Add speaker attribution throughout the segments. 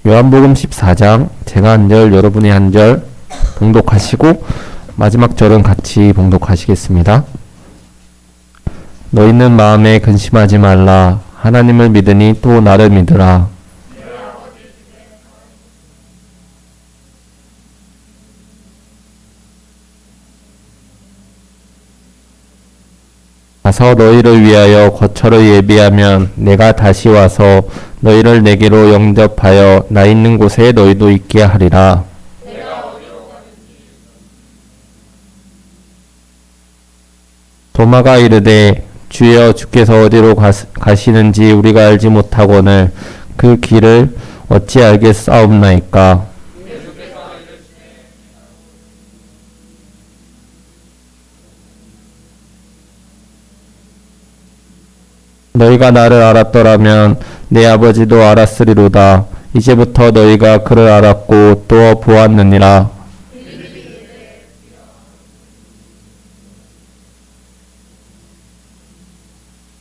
Speaker 1: 요한복음 14장 제가 한 절 여러분이 한 절 봉독하시고 마지막 절은 같이 봉독하시겠습니다. 너희는 마음에 근심하지 말라. 하나님을 믿으니 또 나를 믿으라. 가서 너희를 위하여 거처를 예비하면 내가 다시 와서 너희를 내게로 영접하여 나 있는 곳에 너희도 있게 하리라. 도마가 이르되 주여 주께서 어디로 가시는지 우리가 알지 못하거늘 그 길을 어찌 알겠사옵나이까. 너희가 나를 알았더라면 내 아버지도 알았으리로다. 이제부터 너희가 그를 알았고 또 보았느니라.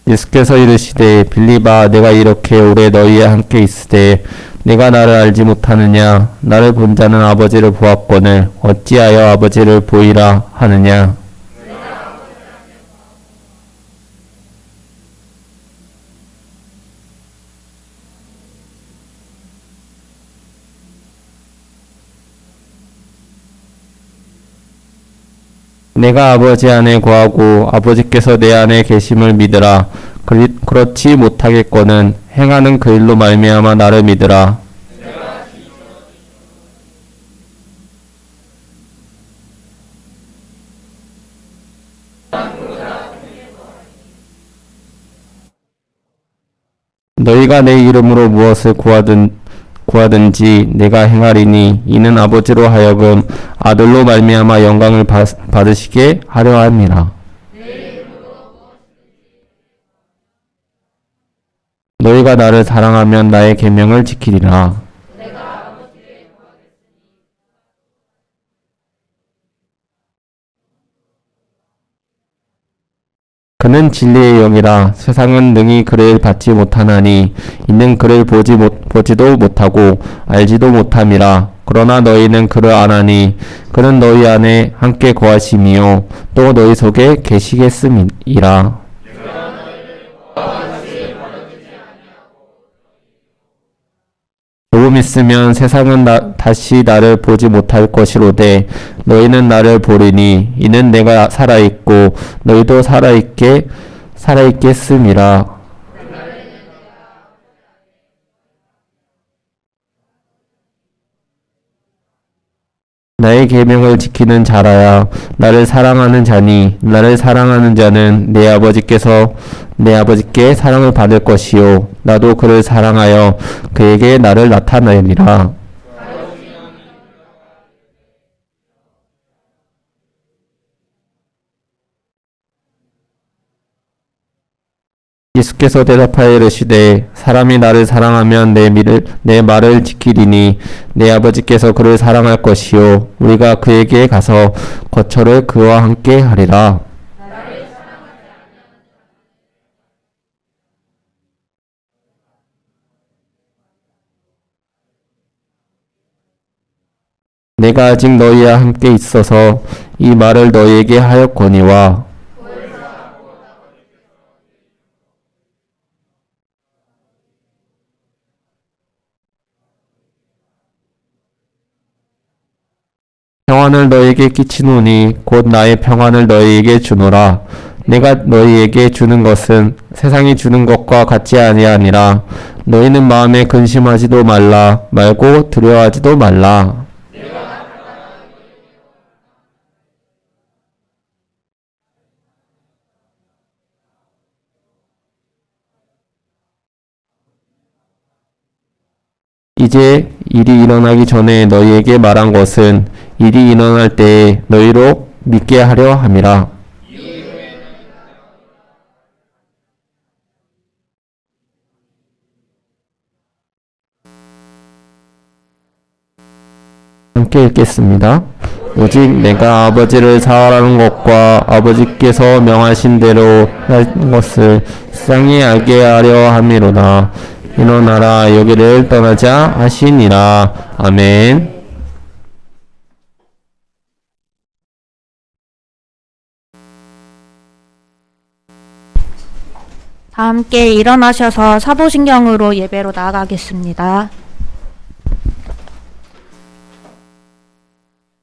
Speaker 1: 예수께서 이르시되 빌립아, 내가 이렇게 오래 너희와 함께 있으되 네가 나를 알지 못하느냐? 나를 본 자는 아버지를 보았거늘 어찌하여 아버지를 보이라 하느냐? 내가 아버지 안에 거하고 아버지께서 내 안에 계심을 믿으라. 그렇지 못하겠거는 행하는 그 일로 말미암아 나를 믿으라. 너희가 내 이름으로 무엇을 구하든지 내가 행하리니 이는 아버지로 하여금 아들로 말미암아 영광을 받으시게 하려 함이라. 너희가 나를 사랑하면 나의 계명을 지키리라. 그는 진리의 영이라. 세상은 능히 그를 받지 못하나니 이는 그를 보지도 못하고 알지도 못함이라. 그러나 너희는 그를 아나니 그는 너희 안에 함께 거하심이요 또 너희 속에 계시겠음이라. 조금 있으면 세상은 다시 나를 보지 못할 것이로되 너희는 나를 보리니 이는 내가 살아있고 너희도 살아있겠음이라. 나의 계명을 지키는 자라야 나를 사랑하는 자니 나를 사랑하는 자는 내 아버지께 사랑을 받을 것이요 나도 그를 사랑하여 그에게 나를 나타내리라. 예수께서 대답하여 이르시되 사람이 나를 사랑하면 내 말을 지키리니 내 아버지께서 그를 사랑할 것이요 우리가 그에게 가서 거처를 그와 함께 하리라. 내가 아직 너희와 함께 있어서 이 말을 너희에게 하였거니와 평안을 너희에게 끼치노니 곧 나의 평안을 너희에게 주노라. 내가 너희에게 주는 것은 세상이 주는 것과 같지 아니하니라. 너희는 마음에 근심하지도 말고 두려워하지도 말라. 이제 일이 일어나기 전에 너희에게 말한 것은 일이 일어날 때에 너희로 믿게 하려 함이라. 함께 읽겠습니다. 오직 내가 아버지를 사랑하는 것과 아버지께서 명하신 대로 할 것을 세상이 알게 하려 함이로다. 일어나라 여기를 떠나자 하시니라. 아멘.
Speaker 2: 다 함께 일어나셔서 사도신경으로 예배로 나아가겠습니다.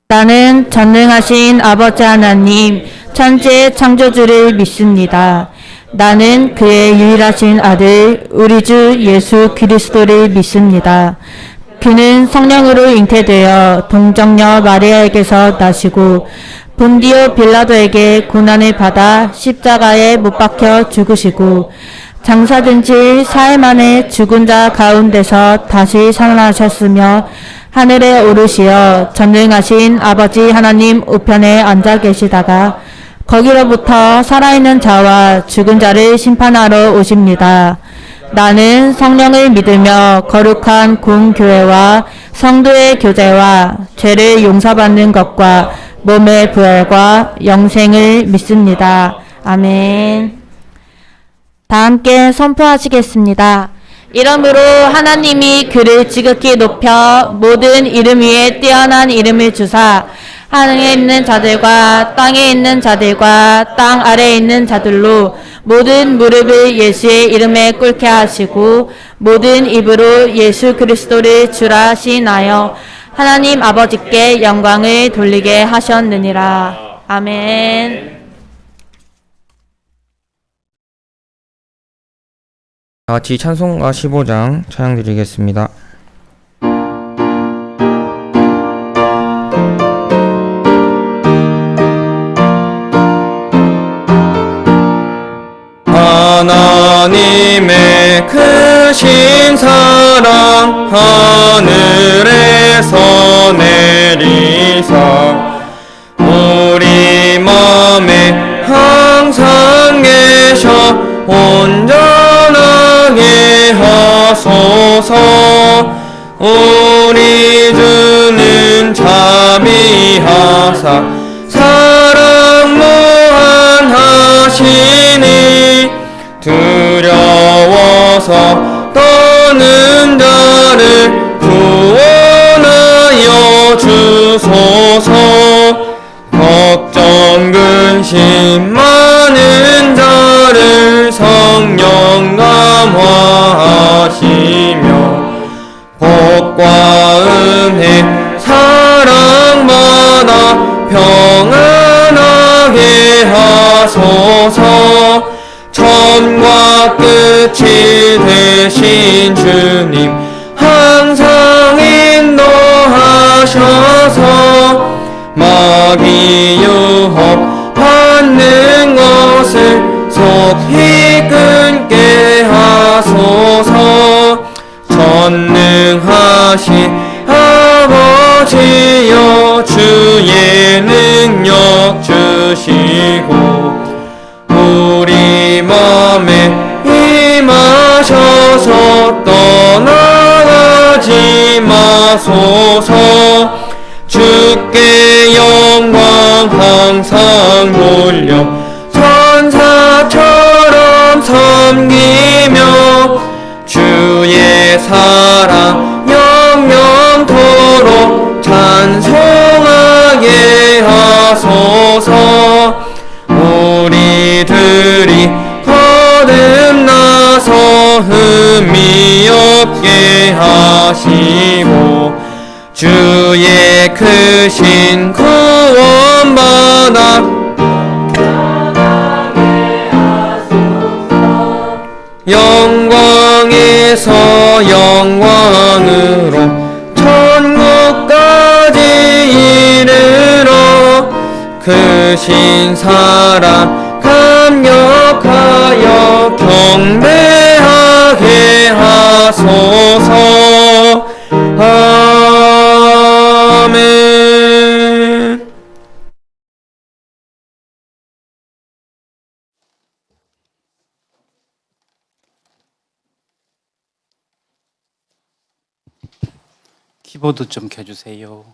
Speaker 2: 나는 전능하신 아버지 하나님, 천지의 창조주를 믿습니다. 나는 그의 유일하신 아들, 우리 주 예수 그리스도를 믿습니다. 그는 성령으로 잉태되어 동정녀 마리아에게서 나시고 본디오 빌라도에게 고난을 받아 십자가에 못 박혀 죽으시고 장사된 지 사흘 만에 죽은 자 가운데서 다시 살아나셨으며 하늘에 오르시어 전능하신 아버지 하나님 우편에 앉아 계시다가 거기로부터 살아있는 자와 죽은 자를 심판하러 오십니다. 나는 성령을 믿으며 거룩한 공교회와 성도의 교제와 죄를 용서받는 것과 몸의 부활과 영생을 믿습니다. 아멘. 다 함께 선포하시겠습니다. 이러므로 하나님이 그를 지극히 높여 모든 이름 위에 뛰어난 이름을 주사 하늘에 있는 자들과 땅에 있는 자들과 땅 아래에 있는 자들로 모든 무릎을 예수의 이름에 꿇게 하시고 모든 입으로 예수 그리스도를 주라 시인하여 하나님 아버지께 영광을 돌리게 하셨느니라. 아멘.
Speaker 3: 다 같이 찬송가 15장 찬양 드리겠습니다. 하나님의 크신 사랑 하늘에서 내리사 우리 맘에 항상 계셔 온전하게 하소서. 우리 주는 자비하사 사랑 무한하시니 두려워서 떠는 자를 구원하여 주소서. 걱정 근심 많은 자를 성령 감화하시며 복과 은혜 사랑받아 평안하게 하소서. 처음과 끝이 되신 주님 항상 인도하셔서 마귀 유혹 받는 것을 속히 끊게 하소서. 전능하신 아버지여 주의 능력 주시고 우리 맘에 임하셔서 떠나가지 마소서. 주께 영광 항상 돌려 천사처럼 섬기며 주의 사랑 영영토록 찬송하게 하소서. 우리들이 거듭나서 흠이 없게 하시고 주의 크신 구원받아 영광에서 영광으로 천국까지 이르러 크신 사랑 감격하여 경배하게 하소서. 아멘.
Speaker 4: 키보드 좀 켜주세요.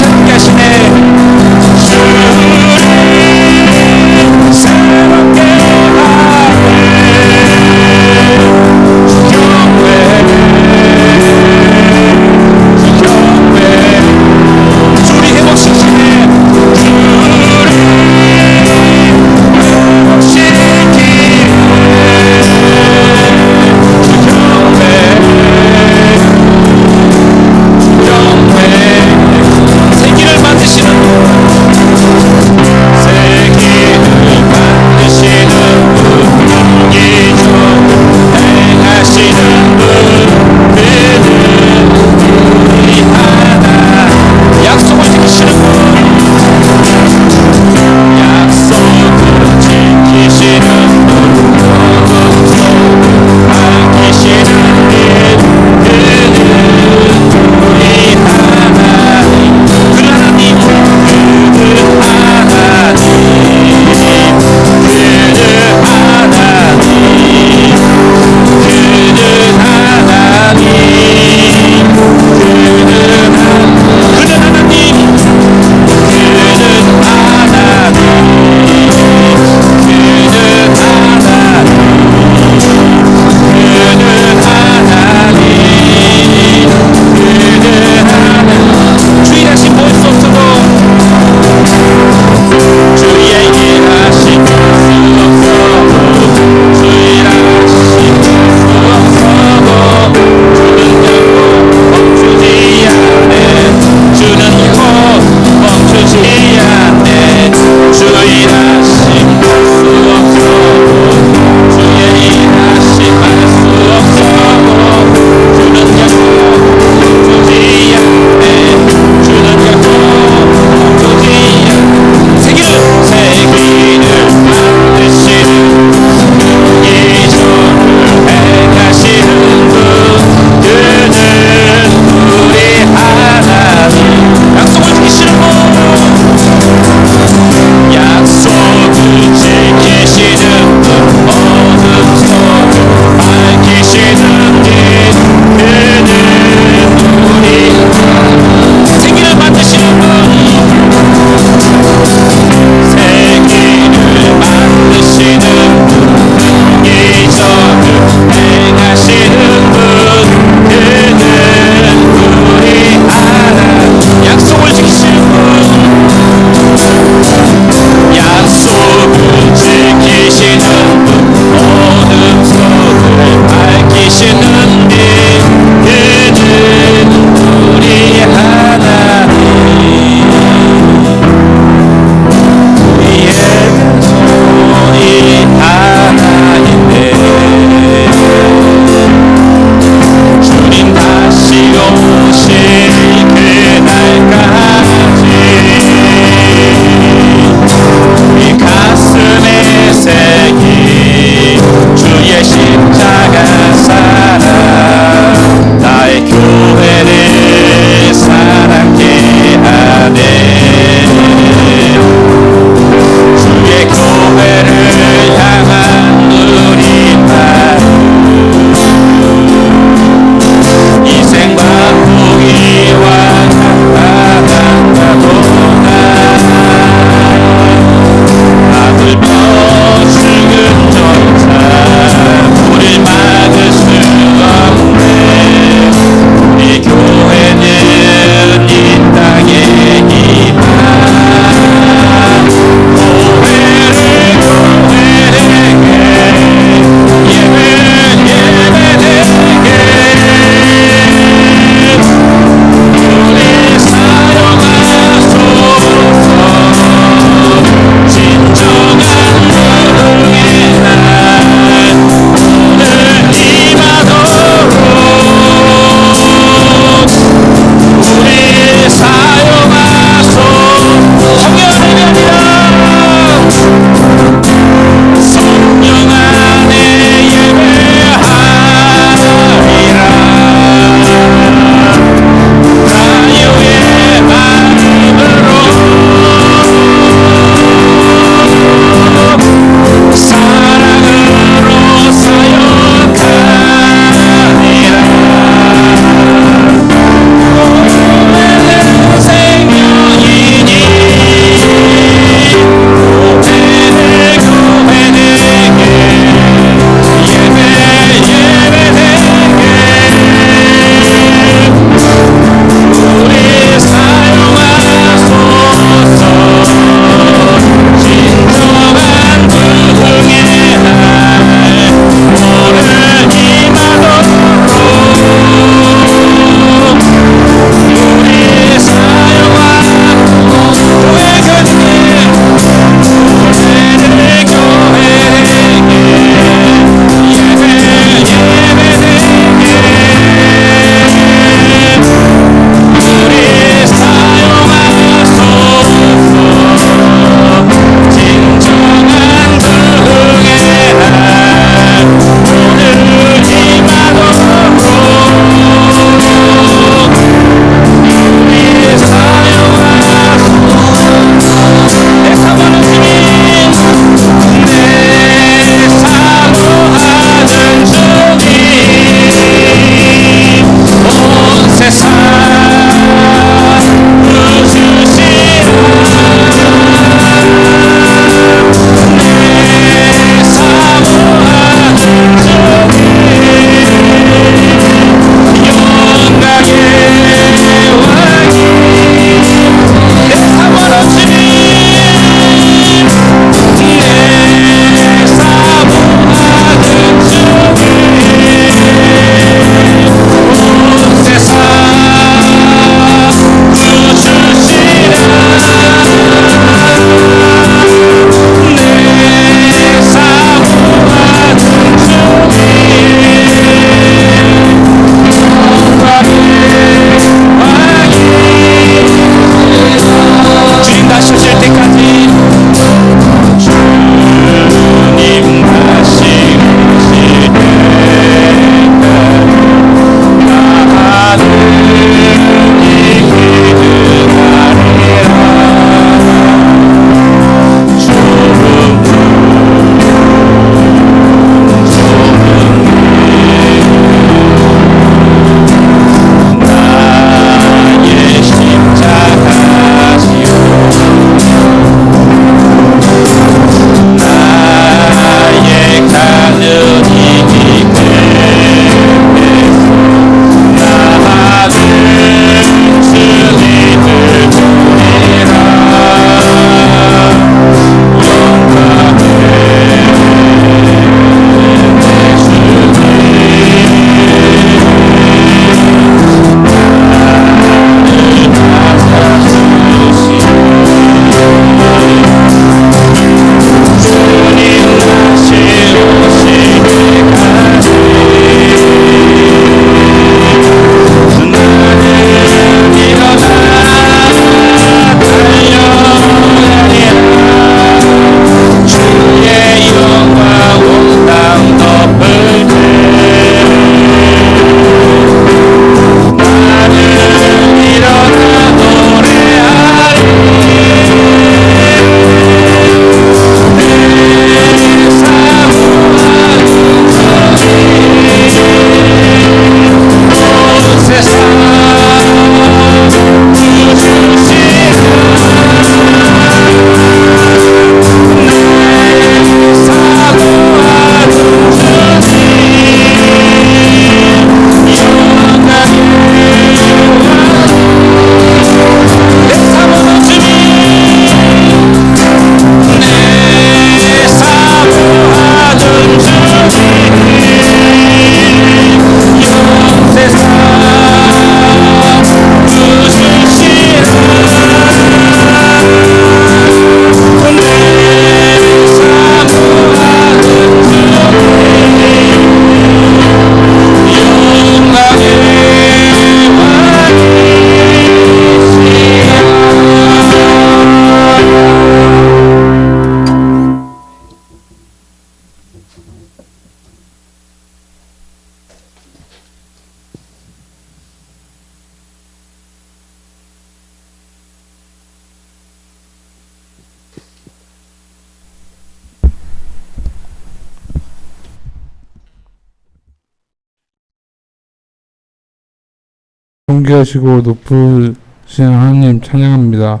Speaker 5: 존귀하시고 높으신 하나님 찬양합니다.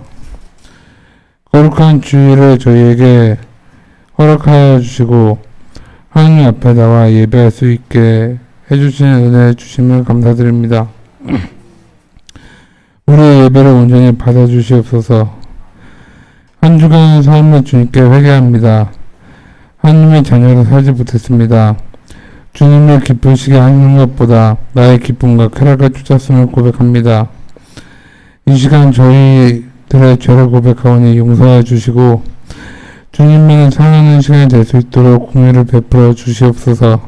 Speaker 5: 거룩한 주일을 저희에게 허락하여 주시고 하나님 앞에 나와 예배할 수 있게 해주시는 은혜 주심을 감사드립니다. 우리의 예배를 온전히 받아주시옵소서. 한 주간 삶을 주님께 회개합니다. 하나님의 자녀로 살지 못했습니다. 주님을 기쁘시게 하는 것보다 나의 기쁨과 쾌락을 쫓았음을 고백합니다. 이 시간 저희들의 죄를 고백하오니 용서해 주시고 주님만을 사랑하는 시간이 될 수 있도록 공유를 베풀어 주시옵소서.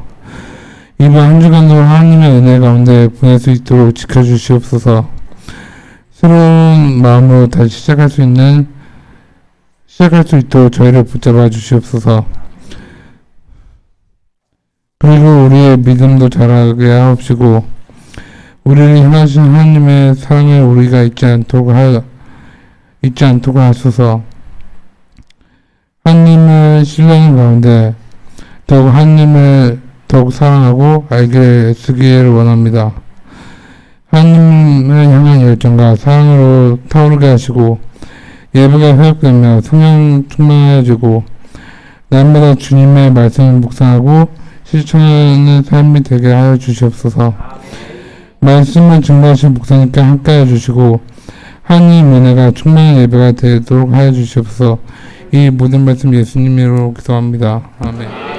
Speaker 5: 이번 한 주간도 하나님의 은혜 가운데 보낼 수 있도록 지켜주시옵소서. 새로운 마음으로 다시 시작할 수 있도록 저희를 붙잡아 주시옵소서. 그리고 우리의 믿음도 자라게 하옵시고 우리를 향하신 하나님의 사랑을 우리가 잊지 않도록 하소서. 하나님을 신뢰하는 가운데 더욱 하나님을 더욱 사랑하고 알기를 애쓰기를 원합니다. 하나님을 향한 열정과 사랑으로 타오르게 하시고 예배가 회복되며 성령 충만해지고 날마다 주님의 말씀을 묵상하고 실천하는 삶이 되게 하여 주시옵소서. 말씀을 증거하신 목사님께 함께해 주시고 하나님 은혜가 충만한 예배가 되도록 하여 주시옵소서. 이 모든 말씀 예수님 이름으로 기도합니다. 아멘.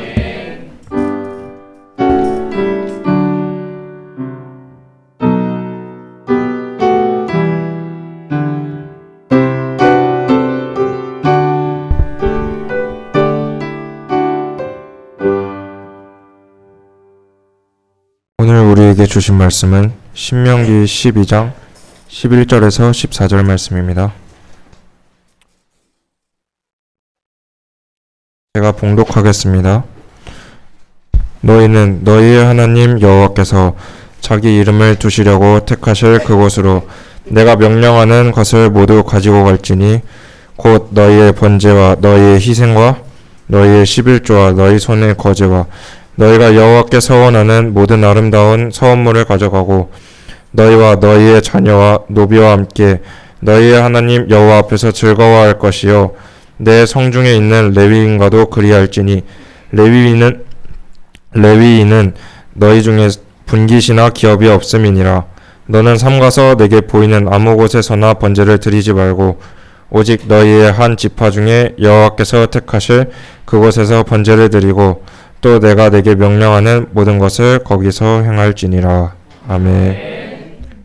Speaker 3: 오늘 우리에게 주신 말씀은 신명기 12장 11절에서 14절 말씀입니다. 제가 봉독하겠습니다. 너희는 너희의 하나님 여호와께서 자기 이름을 두시려고 택하실 그곳으로 내가 명령하는 것을 모두 가지고 갈지니 곧 너희의 번제와 너희의 희생과 너희의 11조와 너희 손의 거제와 너희가 여호와께 서원하는 모든 아름다운 서원물을 가져가고 너희와 너희의 자녀와 노비와 함께 너희의 하나님 여호와 앞에서 즐거워할 것이요 내 성중에 있는 레위인과도 그리할지니 레위인은 너희 중에 분깃이나 기업이 없음이니라. 너는 삼가서 내게 보이는 아무 곳에서나 번제를 드리지 말고 오직 너희의 한 지파 중에 여호와께서 택하실 그곳에서 번제를 드리고 또 내가 내게 명령하는 모든 것을 거기서 행할지니라. 아멘.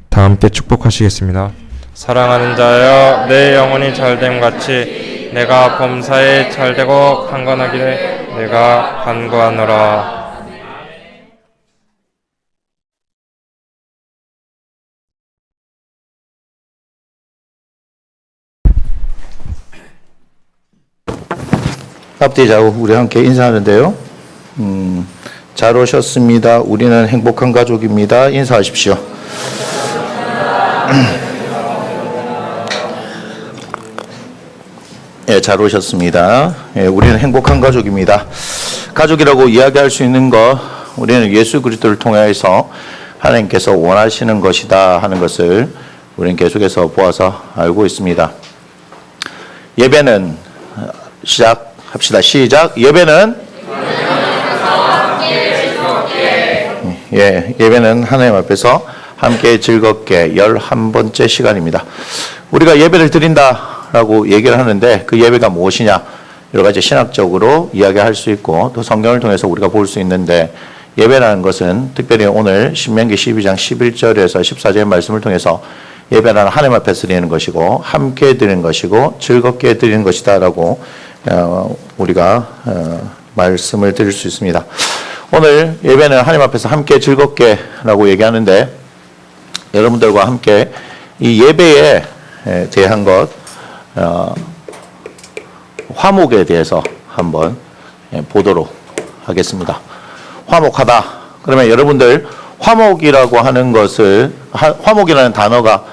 Speaker 3: 다 함께 축복하시겠습니다. 사랑하는 자여 내 영혼이 잘됨 같이 내가 범사에 잘되고 강건하기를 내가 간구하노라.
Speaker 6: 앞뒤자고 우리 함께 인사하는데요. 잘 오셨습니다. 우리는 행복한 가족입니다. 인사하십시오. 예, 잘 오셨습니다. 예, 우리는 행복한 가족입니다. 가족이라고 이야기할 수 있는 거 우리는 예수 그리스도를 통해서 하나님께서 원하시는 것이다 하는 것을 우리는 계속해서 보아서 알고 있습니다. 예배는 시작합시다. 시작. 예배는 예배는 하나님 앞에서 함께 즐겁게 11번째 시간입니다. 우리가 예배를 드린다라고 얘기를 하는데 그 예배가 무엇이냐? 여러 가지 신학적으로 이야기할 수 있고 또 성경을 통해서 우리가 볼 수 있는데 예배라는 것은 특별히 오늘 신명기 12장 11절에서 14절의 말씀을 통해서 예배라는 하나님 앞에서 드리는 것이고 함께 드리는 것이고 즐겁게 드리는 것이다라고 우리가 말씀을 드릴 수 있습니다. 오늘 예배는 하나님 앞에서 함께 즐겁게라고 얘기하는데 여러분들과 함께 이 예배에 대한 것 화목에 대해서 한번 보도록 하겠습니다. 화목하다. 그러면 여러분들 화목이라고 하는 것을 화목이라는 단어가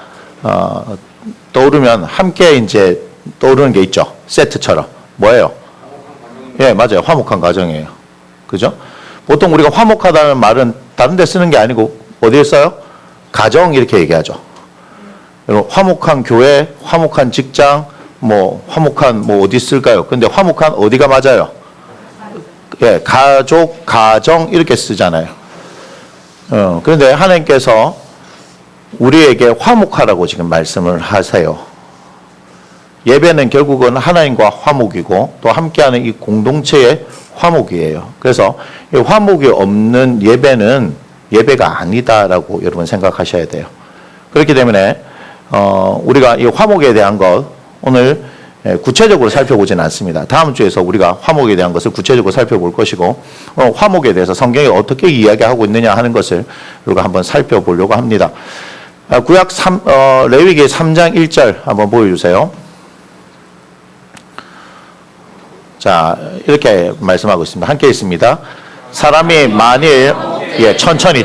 Speaker 6: 떠오르면 함께 이제 떠오르는 게 있죠. 세트처럼. 뭐예요? 예, 맞아요. 화목한 가정이에요. 그죠? 보통 우리가 화목하다는 말은 다른 데 쓰는 게 아니고 어디에 써요? 가정 이렇게 얘기하죠. 화목한 교회, 화목한 직장, 화목한 어디 쓸까요? 근데 화목한 어디가 맞아요? 예, 가족, 가정 이렇게 쓰잖아요. 그런데 하나님께서 우리에게 화목하라고 지금 말씀을 하세요. 예배는 결국은 하나님과 화목이고 또 함께하는 이 공동체의 화목이에요. 그래서 이 화목이 없는 예배는 예배가 아니다라고 여러분 생각하셔야 돼요. 그렇기 때문에 우리가 이 화목에 대한 것 오늘 구체적으로 살펴보지는 않습니다. 다음 주에서 우리가 화목에 대한 것을 구체적으로 살펴볼 것이고 화목에 대해서 성경이 어떻게 이야기하고 있느냐 하는 것을 우리가 한번 살펴보려고 합니다. 구약 레위기 3장 1절 한번 보여주세요. 자, 이렇게 말씀하고 있습니다. 함께 있습니다. 사람이 만일 천천히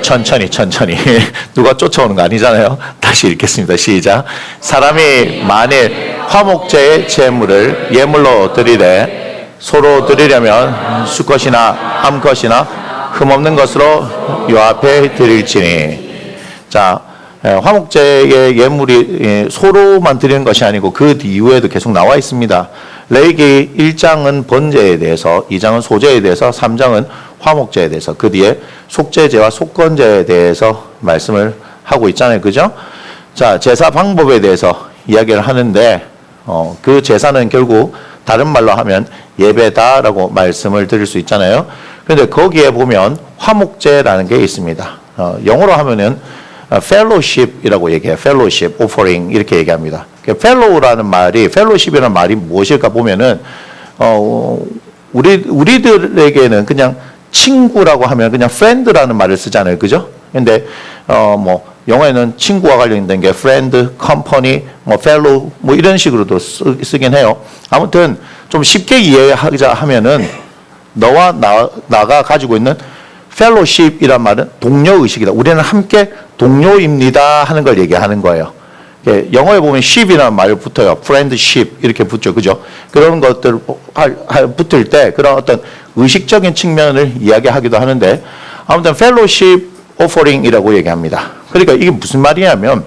Speaker 6: 누가 쫓아오는 거 아니잖아요. 다시 읽겠습니다. 시작. 사람이 만일 화목제의 제물을 예물로 드리되 서로 드리려면 수컷이나 암컷이나 흠없는 것으로 요 앞에 드릴지니. 자, 화목제의 예물이 소로만 드리는 것이 아니고 그 이후에도 계속 나와 있습니다. 레위기 1장은 번제에 대해서, 2장은 소제에 대해서, 3장은 화목제에 대해서, 그 뒤에 속죄제와 속건제에 대해서 말씀을 하고 있잖아요. 그죠? 자, 제사 방법에 대해서 이야기를 하는데 그 제사는 결국 다른 말로 하면 예배다라고 말씀을 드릴 수 있잖아요. 그런데 거기에 보면 화목제라는 게 있습니다. 영어로 하면은 fellowship이라고 얘기해요. fellowship, offering 이렇게 얘기합니다. fellow라는 말이, fellowship이라는 말이 무엇일까 보면은 우리들에게는 그냥 친구라고 하면 그냥 friend라는 말을 쓰잖아요. 그죠? 근데 영어에는 친구와 관련된 게 friend, company, fellow 이런 식으로도 쓰긴 해요. 아무튼 좀 쉽게 이해하자 하면은 너와 나가 가지고 있는 fellowship이란 말은 동료의식이다. 우리는 함께 동료입니다 하는 걸 얘기하는 거예요. 영어에 보면 ship이라는 말 붙어요. friendship 이렇게 붙죠. 그죠? 그런 것들 붙을 때 그런 어떤 의식적인 측면을 이야기하기도 하는데 아무튼 fellowship offering이라고 얘기합니다. 그러니까 이게 무슨 말이냐면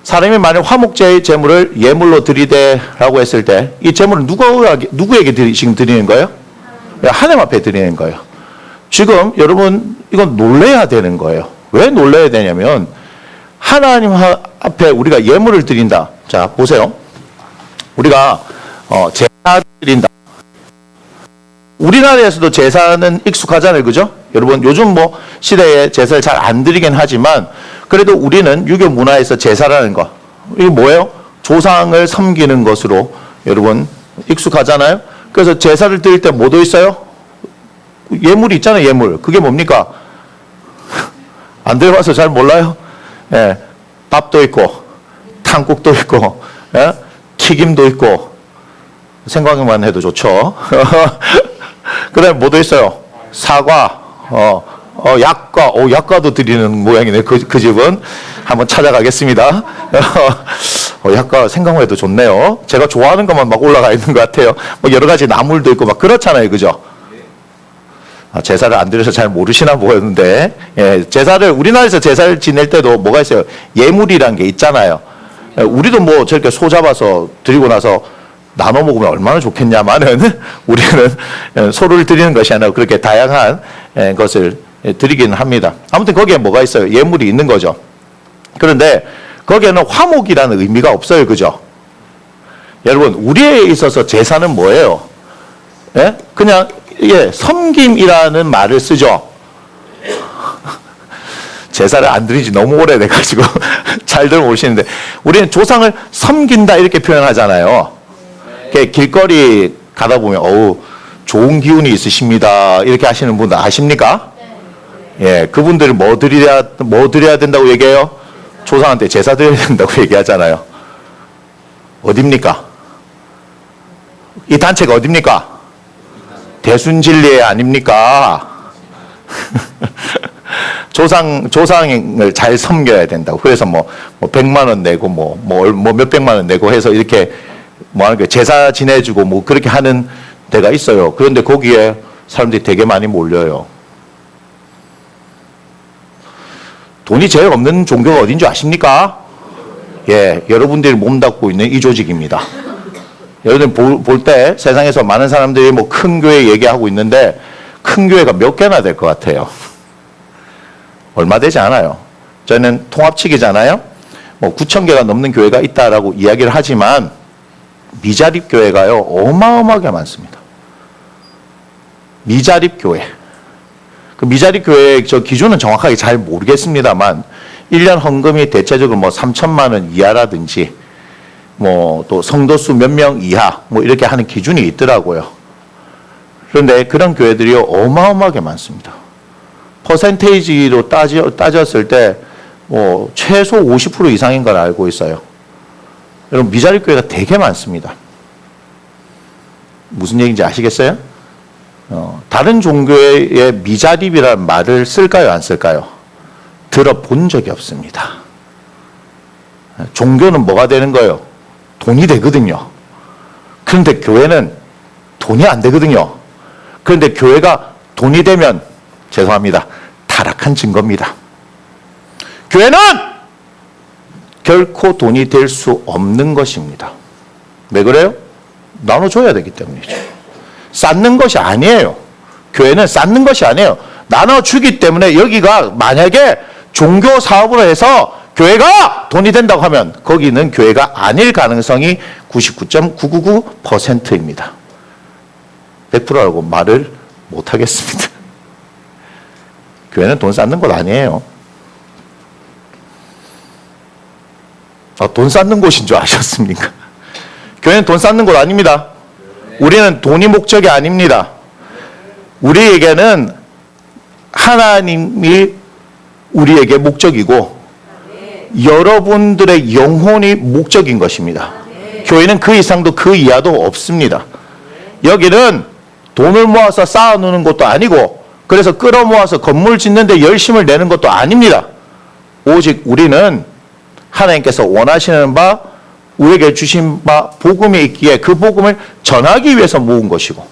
Speaker 6: 사람이 만약 화목제의 제물을 예물로 드리되라고 했을 때 이 제물을 누구에게 지금 드리는 거예요? 하나님 앞에 드리는 거예요. 지금 여러분 이건 놀래야 되는 거예요. 왜 놀래야 되냐면 하나님 앞에 우리가 예물을 드린다. 자, 보세요. 우리가 제사 드린다. 우리나라에서도 제사는 익숙하잖아요. 그죠? 여러분 요즘 시대에 제사를 잘 안 드리긴 하지만 그래도 우리는 유교 문화에서 제사라는 거 이게 뭐예요? 조상을 섬기는 것으로 여러분 익숙하잖아요. 그래서 제사를 드릴 때 뭐도 있어요? 예물이 있잖아요. 예물. 그게 뭡니까? 안 들어봐서 잘 몰라요? 예, 밥도 있고 탕국도 있고 튀김도 있고 생각만 해도 좋죠. 그다음에 뭐도 있어요? 사과, 약과, 약과도 드리는 모양이네. 그 집은 한번 찾아가겠습니다. 약과 생각만 해도 좋네요. 제가 좋아하는 것만 막 올라가 있는 것 같아요. 여러 가지 나물도 있고 막 그렇잖아요, 그죠? 제사를 안 드려서 잘 모르시나 보였는데, 예, 우리나라에서 제사를 지낼 때도 뭐가 있어요? 예물이란 게 있잖아요. 예, 우리도 뭐 저렇게 소 잡아서 드리고 나서 나눠 먹으면 얼마나 좋겠냐마는 우리는 소를 드리는 것이 아니라 그렇게 다양한 것을 드리긴 합니다. 아무튼 거기에 뭐가 있어요? 예물이 있는 거죠. 그런데 거기에는 화목이라는 의미가 없어요. 그죠? 여러분, 우리에 있어서 제사는 뭐예요? 예? 그냥 섬김이라는 말을 쓰죠. 제사를 안 드린 지 너무 오래돼가지고 잘들 모르시는데, 우리는 조상을 섬긴다 이렇게 표현하잖아요. 길거리 가다 보면 어우 좋은 기운이 있으십니다 이렇게 하시는 분들 아십니까? 예, 그분들이 뭐 드려야 된다고 얘기해요? 조상한테 제사 드려야 된다고 얘기하잖아요. 어딥니까? 이 단체가 어딥니까? 대순진리회 아닙니까? 조상을 잘 섬겨야 된다고. 그래서 뭐 100만 원 내고 뭐 몇백만 원 내고 해서 이렇게 뭐 하는 게 제사 지내주고 뭐 그렇게 하는 데가 있어요. 그런데 거기에 사람들이 되게 많이 몰려요. 돈이 제일 없는 종교가 어딘 줄 아십니까? 예, 여러분들이 몸담고 있는 이 조직입니다. 여러분 볼 때 세상에서 많은 사람들이 뭐 큰 교회 얘기하고 있는데 큰 교회가 몇 개나 될 것 같아요? 얼마 되지 않아요. 저희는 통합측이잖아요. 뭐 9,000개가 넘는 교회가 있다라고 이야기를 하지만 미자립 교회가요 어마어마하게 많습니다. 미자립 교회. 그 미자립 교회의 저 기준은 정확하게 잘 모르겠습니다만 1년 헌금이 대체적으로 뭐 3천만 원 이하라든지 뭐 또 성도수 몇 명 이하 뭐 이렇게 하는 기준이 있더라고요. 그런데 그런 교회들이 어마어마하게 많습니다. 퍼센테이지로 따졌을 때 뭐 최소 50% 이상인 걸 알고 있어요. 여러분 미자립 교회가 되게 많습니다. 무슨 얘기인지 아시겠어요? 다른 종교의 미자립이라는 말을 쓸까요? 안 쓸까요? 들어본 적이 없습니다. 종교는 뭐가 되는 거예요? 돈이 되거든요. 그런데 교회는 돈이 안 되거든요. 그런데 교회가 돈이 되면 죄송합니다. 타락한 증거입니다. 교회는 결코 돈이 될 수 없는 것입니다. 왜 그래요? 나눠줘야 되기 때문이죠. 쌓는 것이 아니에요. 교회는 쌓는 것이 아니에요. 나눠주기 때문에 여기가 만약에 종교 사업으로 해서 교회가 돈이 된다고 하면 거기는 교회가 아닐 가능성이 99.999%입니다. 100%라고 말을 못하겠습니다. 교회는 돈 쌓는 것 아니에요. 돈 쌓는 곳인 줄 아셨습니까? 교회는 돈 쌓는 곳 아닙니다. 우리는 돈이 목적이 아닙니다. 우리에게는 하나님이 우리에게 목적이고 여러분들의 영혼이 목적인 것입니다. 교회는 그 이상도 그 이하도 없습니다. 여기는 돈을 모아서 쌓아놓는 것도 아니고 그래서 끌어모아서 건물 짓는데 열심을 내는 것도 아닙니다. 오직 우리는 하나님께서 원하시는 바 우리에게 주신 바 복음이 있기에 그 복음을 전하기 위해서 모인 곳이고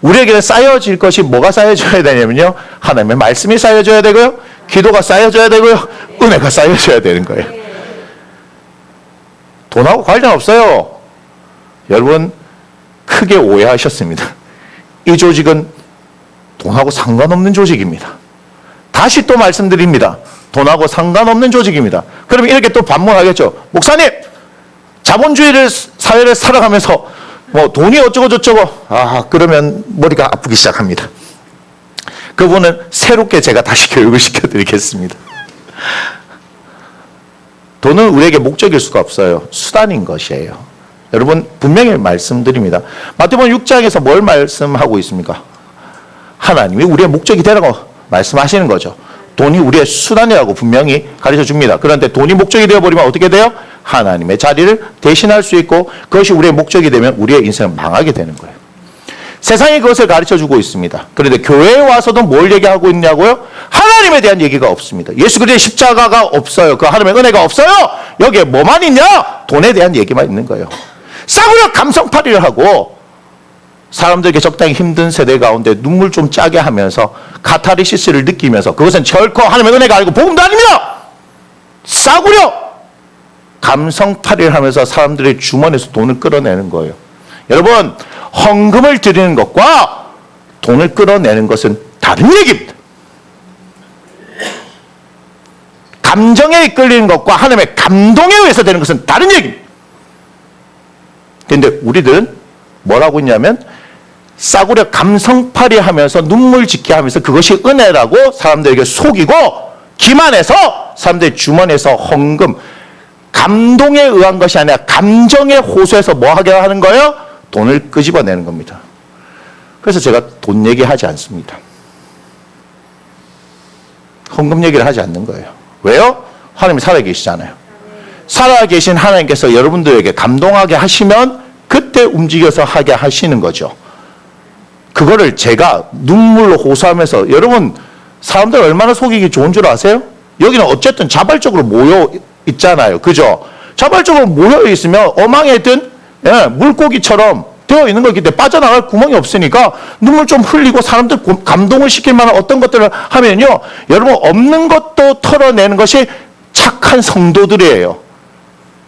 Speaker 6: 우리에게는 쌓여질 것이 뭐가 쌓여져야 되냐면요. 하나님의 말씀이 쌓여져야 되고요. 기도가 쌓여져야 되고요. 은혜가 쌓여져야 되는 거예요. 돈하고 관련 없어요. 여러분 크게 오해하셨습니다. 이 조직은 돈하고 상관없는 조직입니다. 다시 또 말씀드립니다. 돈하고 상관없는 조직입니다. 그럼 이렇게 또 반문하겠죠. 목사님, 자본주의를 사회를 살아가면서 뭐 돈이 어쩌고 저쩌고 그러면 머리가 아프기 시작합니다. 그분은 새롭게 제가 다시 교육을 시켜드리겠습니다. 돈은 우리에게 목적일 수가 없어요. 수단인 것이에요. 여러분 분명히 말씀드립니다. 마태복음 6장에서 뭘 말씀하고 있습니까? 하나님이 우리의 목적이 되라고 말씀하시는 거죠. 돈이 우리의 수단이라고 분명히 가르쳐 줍니다. 그런데 돈이 목적이 되어버리면 어떻게 돼요? 하나님의 자리를 대신할 수 있고 그것이 우리의 목적이 되면 우리의 인생은 망하게 되는 거예요. 세상이 그것을 가르쳐 주고 있습니다. 그런데 교회에 와서도 뭘 얘기하고 있냐고요? 하나님에 대한 얘기가 없습니다. 예수 그리스도의 십자가가 없어요. 그 하나님의 은혜가 없어요. 여기에 뭐만 있냐? 돈에 대한 얘기만 있는 거예요. 싸구려 감성팔이를 하고 사람들에게 적당히 힘든 세대 가운데 눈물 좀 짜게 하면서 카타르시스를 느끼면서 그것은 결코 하나님의 은혜가 아니고 복음도 아닙니다. 싸구려 감성팔이를 하면서 사람들의 주머니에서 돈을 끌어내는 거예요. 여러분, 헌금을 드리는 것과 돈을 끌어내는 것은 다른 얘기입니다. 감정에 이끌리는 것과 하나님의 감동에 의해서 되는 것은 다른 얘기입니다. 그런데 우리들은 뭐라고 했냐면 싸구려 감성팔이 하면서 눈물 짓게 하면서 그것이 은혜라고 사람들에게 속이고 기만해서 사람들의 주머니에서 헌금, 감동에 의한 것이 아니라 감정에 호소해서 뭐 하게 하는 거예요? 돈을 끄집어내는 겁니다. 그래서 제가 돈 얘기하지 않습니다. 헌금 얘기를 하지 않는 거예요. 왜요? 하나님이 살아계시잖아요. 살아계신 하나님께서 여러분들에게 감동하게 하시면 그때 움직여서 하게 하시는 거죠. 그거를 제가 눈물로 호소하면서, 여러분 사람들 얼마나 속이기 좋은 줄 아세요? 여기는 어쨌든 자발적으로 모여 있잖아요. 그죠? 자발적으로 모여 있으면 어망에 든 물고기처럼 되어 있는 거기 때문에 빠져나갈 구멍이 없으니까 눈물 좀 흘리고 사람들 감동을 시킬 만한 어떤 것들을 하면요, 여러분 없는 것도 털어내는 것이 착한 성도들이에요.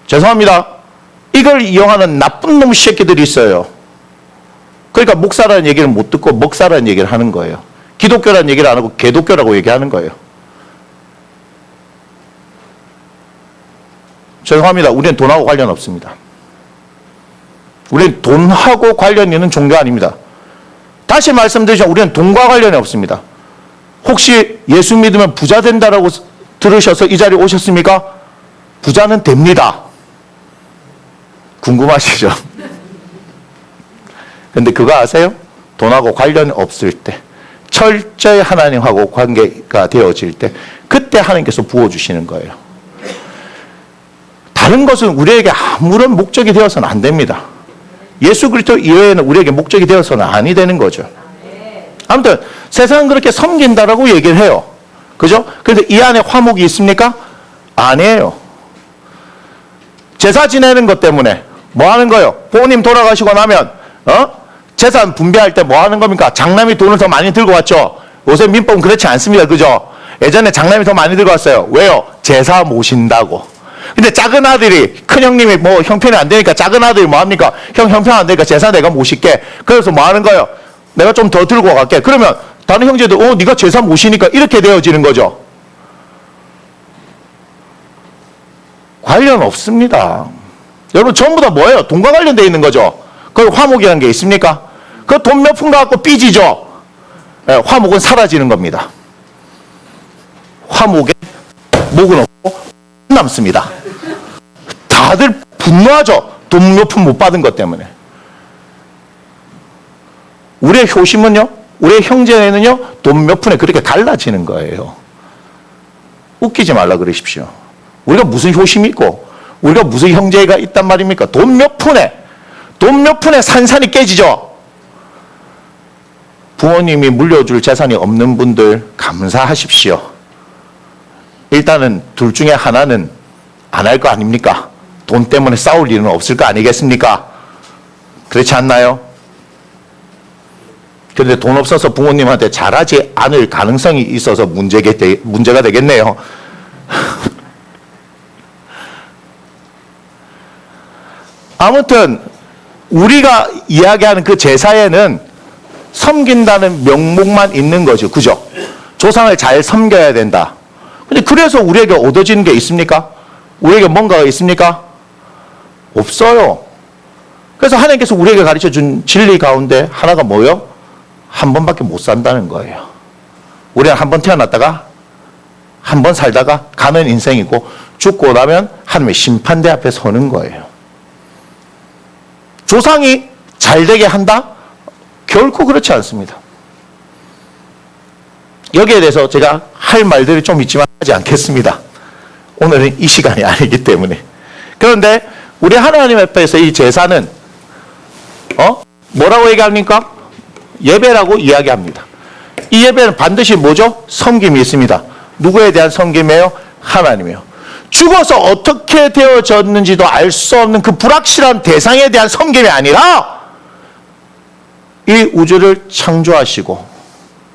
Speaker 6: 죄송합니다. 이걸 이용하는 나쁜 놈 새끼들이 있어요. 그러니까 목사라는 얘기를 못 듣고 먹사라는 얘기를 하는 거예요. 기독교라는 얘기를 안 하고 개독교라고 얘기하는 거예요. 죄송합니다. 우리는 돈하고 관련 없습니다. 우리는 돈하고 관련 있는 종교 아닙니다. 다시 말씀드리지만 우리는 돈과 관련이 없습니다. 혹시 예수 믿으면 부자 된다라고 들으셔서 이 자리에 오셨습니까? 부자는 됩니다. 궁금하시죠? 근데 그거 아세요? 돈하고 관련이 없을 때, 철저히 하나님하고 관계가 되어질 때, 그때 하나님께서 부어주시는 거예요. 다른 것은 우리에게 아무런 목적이 되어서는 안 됩니다. 예수 그리스도 이외에는 우리에게 목적이 되어서는 아니 되는 거죠. 아무튼 세상은 그렇게 섬긴다라고 얘기를 해요. 그죠? 그런데 이 안에 화목이 있습니까? 아니에요. 제사 지내는 것 때문에 뭐 하는 거예요? 부모님 돌아가시고 나면 재산 분배할 때 뭐 하는 겁니까? 장남이 돈을 더 많이 들고 왔죠. 요새 민법은 그렇지 않습니다. 그죠? 예전에 장남이 더 많이 들고 왔어요. 왜요? 제사 모신다고. 근데 작은 아들이, 큰 형님이 뭐 형편이 안 되니까 작은 아들이 뭐 합니까? 형편 안 되니까 제사 내가 모실게. 그래서 뭐 하는 거예요? 내가 좀 더 들고 갈게. 그러면 다른 형제들, 네가 제사 모시니까 이렇게 되어지는 거죠. 관련 없습니다. 여러분 전부 다 뭐예요? 돈과 관련되어 있는 거죠. 그 화목이라는 게 있습니까? 그 돈 몇 푼 갖고 삐지죠. 네, 화목은 사라지는 겁니다. 화목에 목은 없고 남습니다. 다들 분노하죠. 돈 몇 푼 못 받은 것 때문에. 우리의 효심은요, 우리의 형제는요, 돈 몇 푼에 그렇게 갈라지는 거예요. 웃기지 말라 그러십시오. 우리가 무슨 효심이 있고 우리가 무슨 형제가 있단 말입니까? 돈 몇 푼에 산산이 깨지죠. 부모님이 물려줄 재산이 없는 분들 감사하십시오. 일단은 둘 중에 하나는 안 할 거 아닙니까? 돈 때문에 싸울 일은 없을 거 아니겠습니까? 그렇지 않나요? 그런데 돈 없어서 부모님한테 잘하지 않을 가능성이 있어서 문제가 되겠네요. 아무튼 우리가 이야기하는 그 제사에는 섬긴다는 명목만 있는 거죠. 그죠? 조상을 잘 섬겨야 된다. 근데 그래서 우리에게 얻어지는 게 있습니까? 우리에게 뭔가가 있습니까? 없어요. 그래서 하나님께서 우리에게 가르쳐 준 진리 가운데 하나가 뭐예요? 한 번밖에 못 산다는 거예요. 우리는 한 번 태어났다가 한 번 살다가 가는 인생이고 죽고 나면 하나님의 심판대 앞에 서는 거예요. 조상이 잘 되게 한다? 결코 그렇지 않습니다. 여기에 대해서 제가 할 말들이 좀 있지만 하지 않겠습니다. 오늘은 이 시간이 아니기 때문에. 그런데 우리 하나님 앞에서 이 제사는 뭐라고 얘기합니까? 예배라고 이야기합니다. 이 예배는 반드시 뭐죠? 섬김이 있습니다. 누구에 대한 섬김이에요? 하나님이요. 죽어서 어떻게 되어졌는지도 알 수 없는 그 불확실한 대상에 대한 섬김이 아니라 이 우주를 창조하시고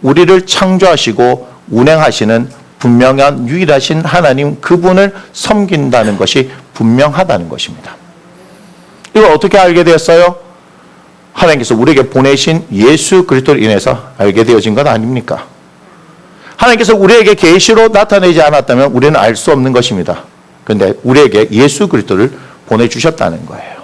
Speaker 6: 우리를 창조하시고 운행하시는 분명한 유일하신 하나님 그분을 섬긴다는 것이 분명하다는 것입니다. 이걸 어떻게 알게 되었어요? 하나님께서 우리에게 보내신 예수 그리스도로 인해서 알게 되어진 것 아닙니까? 하나님께서 우리에게 계시로 나타내지 않았다면 우리는 알 수 없는 것입니다. 그런데 우리에게 예수 그리스도를 보내주셨다는 거예요.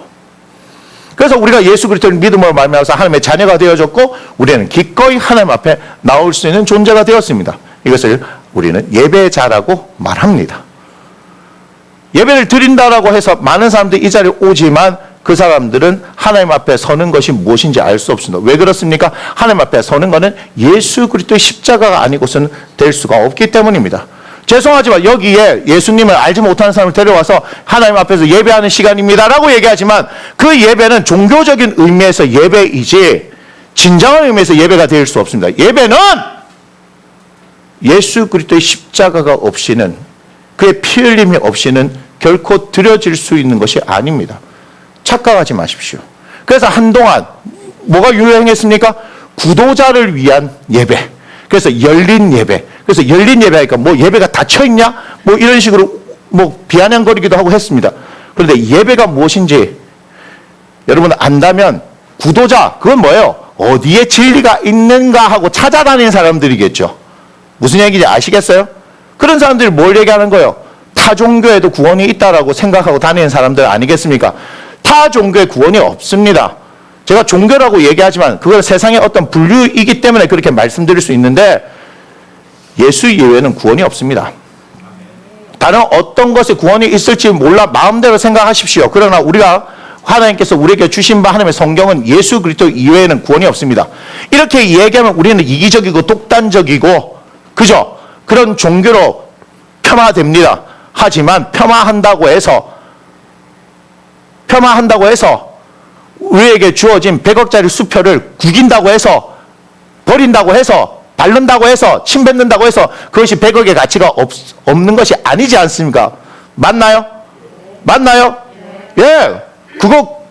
Speaker 6: 그래서 우리가 예수 그리스도를 믿음으로 말미암아서 하나님의 자녀가 되어졌고 우리는 기꺼이 하나님 앞에 나올 수 있는 존재가 되었습니다. 이것을 우리는 예배자라고 말합니다. 예배를 드린다라고 해서 많은 사람들이 이 자리에 오지만 그 사람들은 하나님 앞에 서는 것이 무엇인지 알 수 없습니다. 왜 그렇습니까? 하나님 앞에 서는 것은 예수 그리스도의 십자가가 아니고서는 될 수가 없기 때문입니다. 죄송하지만 여기에 예수님을 알지 못하는 사람을 데려와서 하나님 앞에서 예배하는 시간입니다라고 얘기하지만 그 예배는 종교적인 의미에서 예배이지 진정한 의미에서 예배가 될 수 없습니다. 예배는 예수 그리스도의 십자가가 없이는 그의 피 흘림이 없이는 결코 드려질 수 있는 것이 아닙니다. 착각하지 마십시오. 그래서 한동안 뭐가 유행했습니까? 구도자를 위한 예배. 그래서 열린 예배. 그래서 열린 예배하니까 뭐 예배가 닫혀있냐? 뭐 이런 식으로 뭐 비아냥거리기도 하고 했습니다. 그런데 예배가 무엇인지 여러분 안다면 구도자, 그건 뭐예요? 어디에 진리가 있는가 하고 찾아다니는 사람들이겠죠. 무슨 얘기인지 아시겠어요? 그런 사람들이 뭘 얘기하는 거예요? 타 종교에도 구원이 있다라고 생각하고 다니는 사람들 아니겠습니까? 타 종교에 구원이 없습니다. 제가 종교라고 얘기하지만 그건 세상의 어떤 분류이기 때문에 그렇게 말씀드릴 수 있는데 예수 이외에는 구원이 없습니다. 다른 어떤 것에 구원이 있을지 몰라 마음대로 생각하십시오. 그러나 우리가 하나님께서 우리에게 주신 바 하나님의 성경은 예수 그리스도 이외에는 구원이 없습니다. 이렇게 얘기하면 우리는 이기적이고 독단적이고 그죠? 그런 종교로 폄하됩니다. 하지만 폄하한다고 해서 우리에게 주어진 100억짜리 수표를 구긴다고 해서 버린다고 해서 바른다고 해서 침뱉는다고 해서 그것이 100억의 가치가 없는 것이 아니지 않습니까? 맞나요? 맞나요? 예. 그거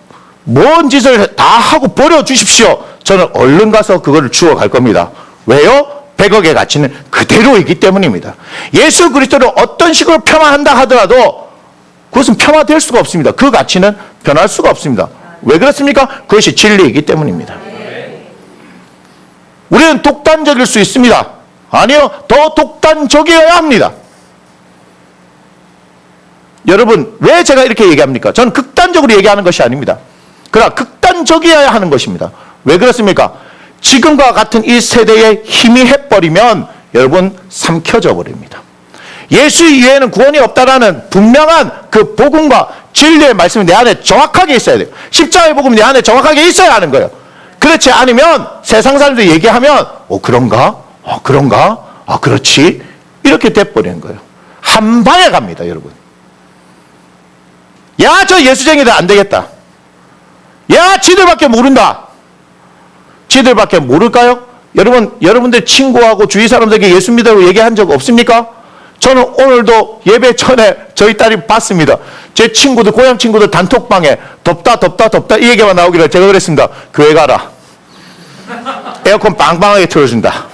Speaker 6: 뭔 짓을 다 하고 버려주십시오. 저는 얼른 가서 그거를 주워갈 겁니다. 왜요? 100억의 가치는 그대로이기 때문입니다. 예수 그리스도를 어떤 식으로 폄하한다 하더라도 그것은 폄하될 수가 없습니다. 그 가치는 변할 수가 없습니다. 왜 그렇습니까? 그것이 진리이기 때문입니다. 우리는 독단적일 수 있습니다. 아니요, 더 독단적이어야 합니다. 여러분, 왜 제가 이렇게 얘기합니까? 저는 극단적으로 얘기하는 것이 아닙니다. 그러나 극단적이어야 하는 것입니다. 왜 그렇습니까? 지금과 같은 이 세대에 힘이 해버리면 여러분 삼켜져 버립니다. 예수 이외에는 구원이 없다라는 분명한 그 복음과 진리의 말씀이 내 안에 정확하게 있어야 돼요. 십자가의 복음이 내 안에 정확하게 있어야 하는 거예요. 그렇지 않으면 세상 사람들이 얘기하면 그런가? 그런가? 그렇지. 이렇게 돼버리는 거예요. 한 방에 갑니다, 여러분. 야, 저 예수쟁이들 안 되겠다. 야, 지들밖에 모른다. 지들밖에 모를까요? 여러분들 친구하고 주위 사람들에게 예수 믿으라고 얘기한 적 없습니까? 저는 오늘도 예배 전에 저희 딸이 봤습니다. 제 친구들, 고향 친구들 단톡방에 덥다 이 얘기만 나오길래 제가 그랬습니다. 교회 가라. 에어컨 빵빵하게 틀어준다.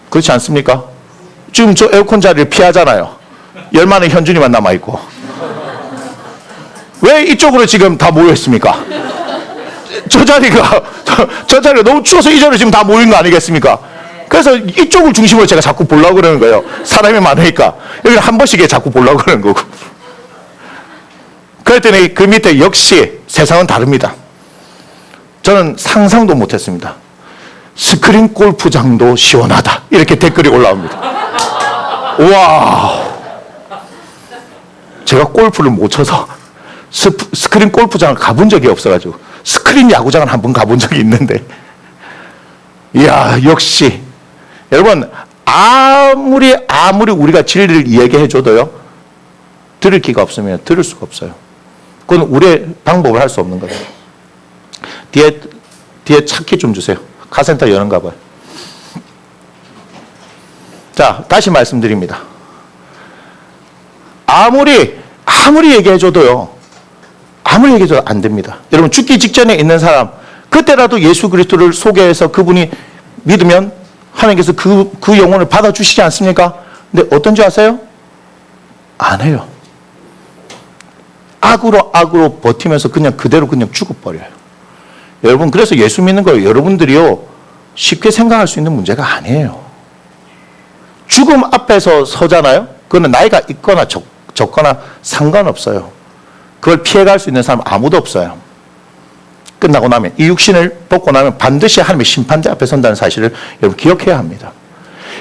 Speaker 6: 그렇지 않습니까? 지금 저 에어컨 자리를 피하잖아요. 열만의 현준이만 남아있고. 왜 이쪽으로 지금 다 모여있습니까? 저 자리가 너무 추워서 이 자리로 지금 다 모인 거 아니겠습니까? 그래서 이쪽을 중심으로 제가 자꾸 보려고 그러는 거예요. 사람이 많으니까. 여기를 한 번씩 자꾸 보려고 그러는 거고. 그랬더니 그 밑에 역시 세상은 다릅니다. 저는 상상도 못했습니다. 스크린 골프장도 시원하다. 이렇게 댓글이 올라옵니다. 우와. 제가 골프를 못 쳐서 스크린 골프장을 가본 적이 없어가지고 스크린 야구장을 한번 가본 적이 있는데 이야, 역시 여러분 아무리 우리가 진리를 이야기해줘도요 들을 기가 없으면 들을 수가 없어요. 그건 우리의 방법을 할 수 없는 거예요. 뒤에 차키 좀 주세요. 카센터 여는가 봐요. 자, 다시 말씀드립니다. 아무리 얘기해줘도요 아무리 얘기해도 안 됩니다. 여러분 죽기 직전에 있는 사람 그때라도 예수 그리스도를 소개해서 그분이 믿으면 하나님께서 그 영혼을 받아주시지 않습니까? 근데 어떤지 아세요? 안 해요. 악으로 버티면서 그냥 그대로 그냥 죽어버려요. 여러분 그래서 예수 믿는 걸 여러분들이요 쉽게 생각할 수 있는 문제가 아니에요. 죽음 앞에서 서잖아요. 그거는 나이가 있거나 적거나 상관없어요. 그걸 피해갈 수 있는 사람 아무도 없어요. 끝나고 나면 이 육신을 벗고 나면 반드시 하나님의 심판대 앞에 선다는 사실을 여러분 기억해야 합니다.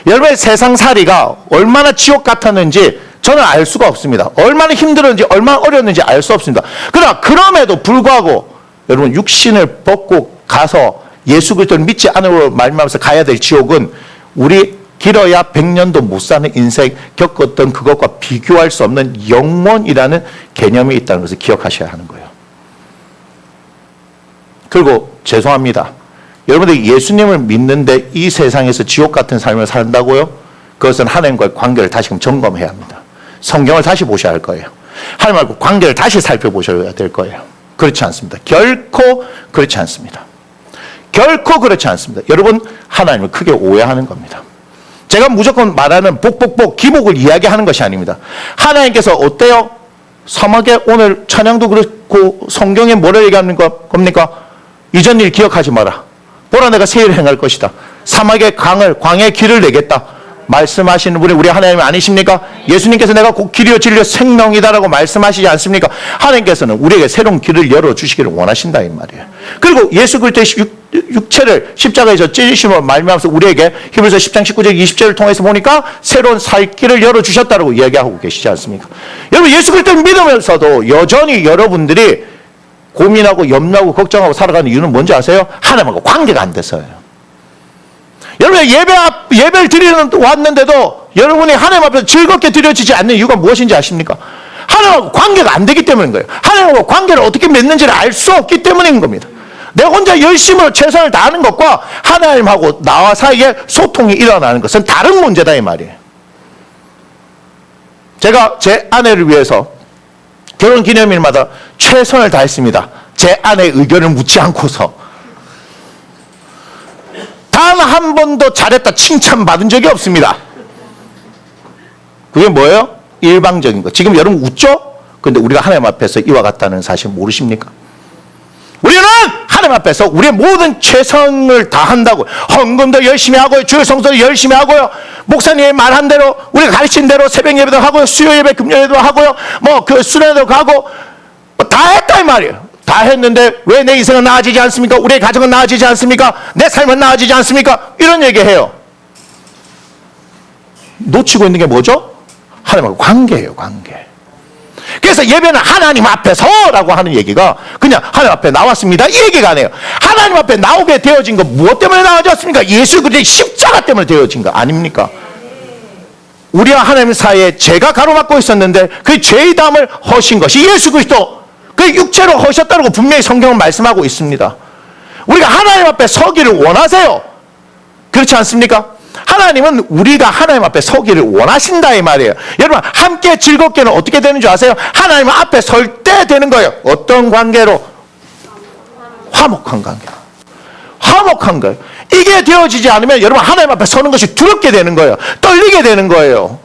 Speaker 6: 여러분의 세상살이가 얼마나 지옥 같았는지 저는 알 수가 없습니다. 얼마나 힘들었는지 얼마나 어려웠는지 알 수 없습니다. 그러나 그럼에도 불구하고 여러분 육신을 벗고 가서 예수 그리스도를 믿지 않으므로 말미암아서 가야 될 지옥은 우리 길어야 100년도 못 사는 인생 겪었던 그것과 비교할 수 없는 영원이라는 개념이 있다는 것을 기억하셔야 하는 거예요. 그리고 죄송합니다. 여러분들이 예수님을 믿는데 이 세상에서 지옥 같은 삶을 산다고요? 그것은 하나님과의 관계를 다시금 점검해야 합니다. 성경을 다시 보셔야 할 거예요. 하나님과 관계를 다시 살펴보셔야 될 거예요. 그렇지 않습니다. 결코 그렇지 않습니다. 결코 그렇지 않습니다. 여러분 하나님을 크게 오해하는 겁니다. 제가 무조건 말하는 복복복 기복을 이야기하는 것이 아닙니다. 하나님께서 어때요? 사막에 오늘 찬양도 그렇고 성경에 뭐를 얘기하는 겁니까? 이전 일 기억하지 마라. 보라 내가 새 일을 행할 것이다. 사막의 광야의 길을 내겠다. 말씀하시는 분이 우리 하나님 아니십니까? 예수님께서 내가 곧 길이요 진리요 생명이다라고 말씀하시지 않습니까? 하나님께서는 우리에게 새로운 길을 열어주시기를 원하신다 이 말이에요. 그리고 예수 그리스도의 육체를 십자가에서 찢으심으로 말미암아서 우리에게 히브리서 10장 19절 20절을 통해서 보니까 새로운 살 길을 열어주셨다고 이야기하고 계시지 않습니까? 여러분 예수 그리스도를 믿으면서도 여전히 여러분들이 고민하고 염려하고 걱정하고 살아가는 이유는 뭔지 아세요? 하나님하고 관계가 안 돼서예요. 여러분 예배를 드리는 왔는데도 여러분이 하나님 앞에서 즐겁게 드려지지 않는 이유가 무엇인지 아십니까? 하나님하고 관계가 안 되기 때문인 거예요. 하나님하고 관계를 어떻게 맺는지를 알 수 없기 때문인 겁니다. 내가 혼자 열심으로 최선을 다하는 것과 하나님하고 나와 사이에 소통이 일어나는 것은 다른 문제다 이 말이에요. 제가 제 아내를 위해서 결혼 기념일마다 최선을 다했습니다. 제 아내의 의견을 묻지 않고서. 단 한 번도 잘했다 칭찬받은 적이 없습니다. 그게 뭐예요? 일방적인 거. 지금 여러분 웃죠? 그런데 우리가 하나님 앞에서 이와 같다는 사실 모르십니까? 우리는 하나님 앞에서 우리의 모든 최선을 다한다고 헌금도 열심히 하고요. 주일 성수도 열심히 하고요. 목사님이 말한 대로 우리가 가르친 대로 새벽 예배도 하고요. 수요 예배 금요 예배도 하고요. 뭐 그 수련회도 가고 다 했다 이 말이에요. 다 했는데 왜 내 인생은 나아지지 않습니까? 우리의 가정은 나아지지 않습니까? 내 삶은 나아지지 않습니까? 이런 얘기해요. 놓치고 있는 게 뭐죠? 하나님하고 관계예요. 관계. 그래서 예배는 하나님 앞에서라고 하는 얘기가 그냥 하나님 앞에 나왔습니다 이 얘기가 아니에요. 하나님 앞에 나오게 되어진 거 무엇 때문에 나아졌습니까? 예수 그리스도의 십자가 때문에 되어진 거 아닙니까? 우리와 하나님 사이에 죄가 가로막고 있었는데 그 죄의 담을 허신 것이 예수 그리스도 그 육체로 허셨다고 분명히 성경은 말씀하고 있습니다. 우리가 하나님 앞에 서기를 원하세요. 그렇지 않습니까? 하나님은 우리가 하나님 앞에 서기를 원하신다 이 말이에요. 여러분 함께 즐겁게는 어떻게 되는 줄 아세요? 하나님 앞에 설 때 되는 거예요. 어떤 관계로? 화목한 관계로. 화목한 거예요. 이게 되어지지 않으면 여러분 하나님 앞에 서는 것이 두렵게 되는 거예요. 떨리게 되는 거예요.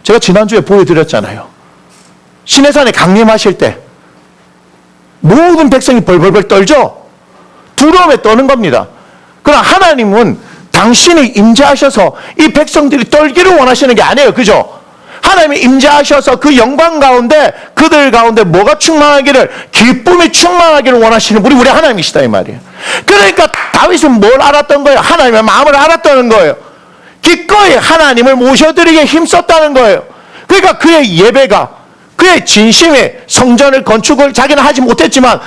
Speaker 6: 제가 지난주에 보여드렸잖아요. 시내산에 강림하실 때 모든 백성이 벌벌벌 떨죠? 두려움에 떠는 겁니다. 그러나 하나님은 당신이 임재하셔서 이 백성들이 떨기를 원하시는 게 아니에요. 그죠? 하나님이 임재하셔서 그 영광 가운데 그들 가운데 뭐가 충만하기를 기쁨이 충만하기를 원하시는 우리 하나님이시다 이 말이에요. 그러니까 다윗은 뭘 알았던 거예요? 하나님의 마음을 알았다는 거예요. 기꺼이 하나님을 모셔드리게 힘썼다는 거예요. 그러니까 그의 예배가 그의 진심이 성전을 건축을 자기는 하지 못했지만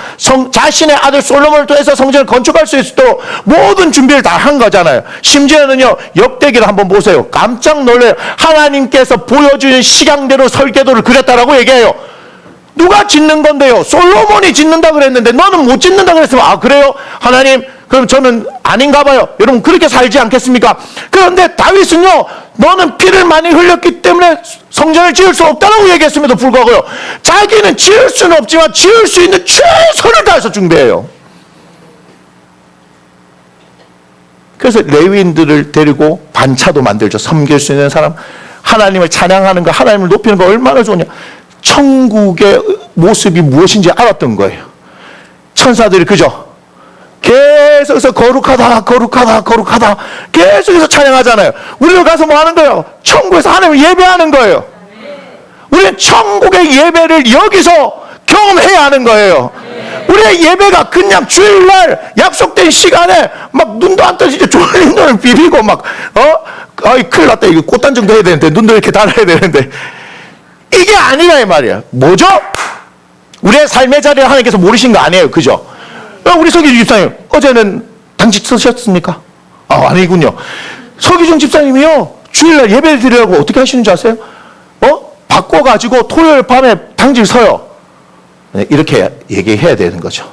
Speaker 6: 자신의 아들 솔로몬을 통해서 성전을 건축할 수 있도록 모든 준비를 다 한 거잖아요. 심지어는요 역대기를 한번 보세요. 깜짝 놀래요. 하나님께서 보여주는 시간대로 설계도를 그렸다라고 얘기해요. 누가 짓는 건데요? 솔로몬이 짓는다 그랬는데 너는 못 짓는다 그랬으면 아 그래요? 하나님 그럼 저는 아닌가 봐요. 여러분 그렇게 살지 않겠습니까? 그런데 다윗은요. 너는 피를 많이 흘렸기 때문에 성전을 지을 수 없다라고 얘기했음에도 불구하고요. 자기는 지을 수는 없지만 지을 수 있는 최선을 다해서 준비해요. 그래서 레위인들을 데리고 반차도 만들죠. 섬길 수 있는 사람. 하나님을 찬양하는 거, 하나님을 높이는 거 얼마나 좋으냐. 천국의 모습이 무엇인지 알았던 거예요. 천사들이 그죠? 계속해서 거룩하다 거룩하다 거룩하다 계속해서 찬양하잖아요. 우리가 가서 뭐 하는 거예요? 천국에서 하나님을 예배하는 거예요. 우리는 천국의 예배를 여기서 경험해야 하는 거예요. 우리의 예배가 그냥 주일날 약속된 시간에 막 눈도 안 떠지게 졸린 눈을 비비고 막 아이 큰일 났다 이거 꽃단정도 해야 되는데 눈도 이렇게 달아야 되는데 이게 아니라 이 말이야. 뭐죠? 우리의 삶의 자리를 하나님께서 모르신 거 아니에요. 그죠? 우리 서기준 집사님 어제는 당직 쓰셨습니까? 아니군요. 서기준 집사님이요 주일날 예배를 드리려고 어떻게 하시는 줄 아세요? 바꿔가지고 토요일 밤에 당직 서요. 네, 이렇게 얘기해야 되는 거죠.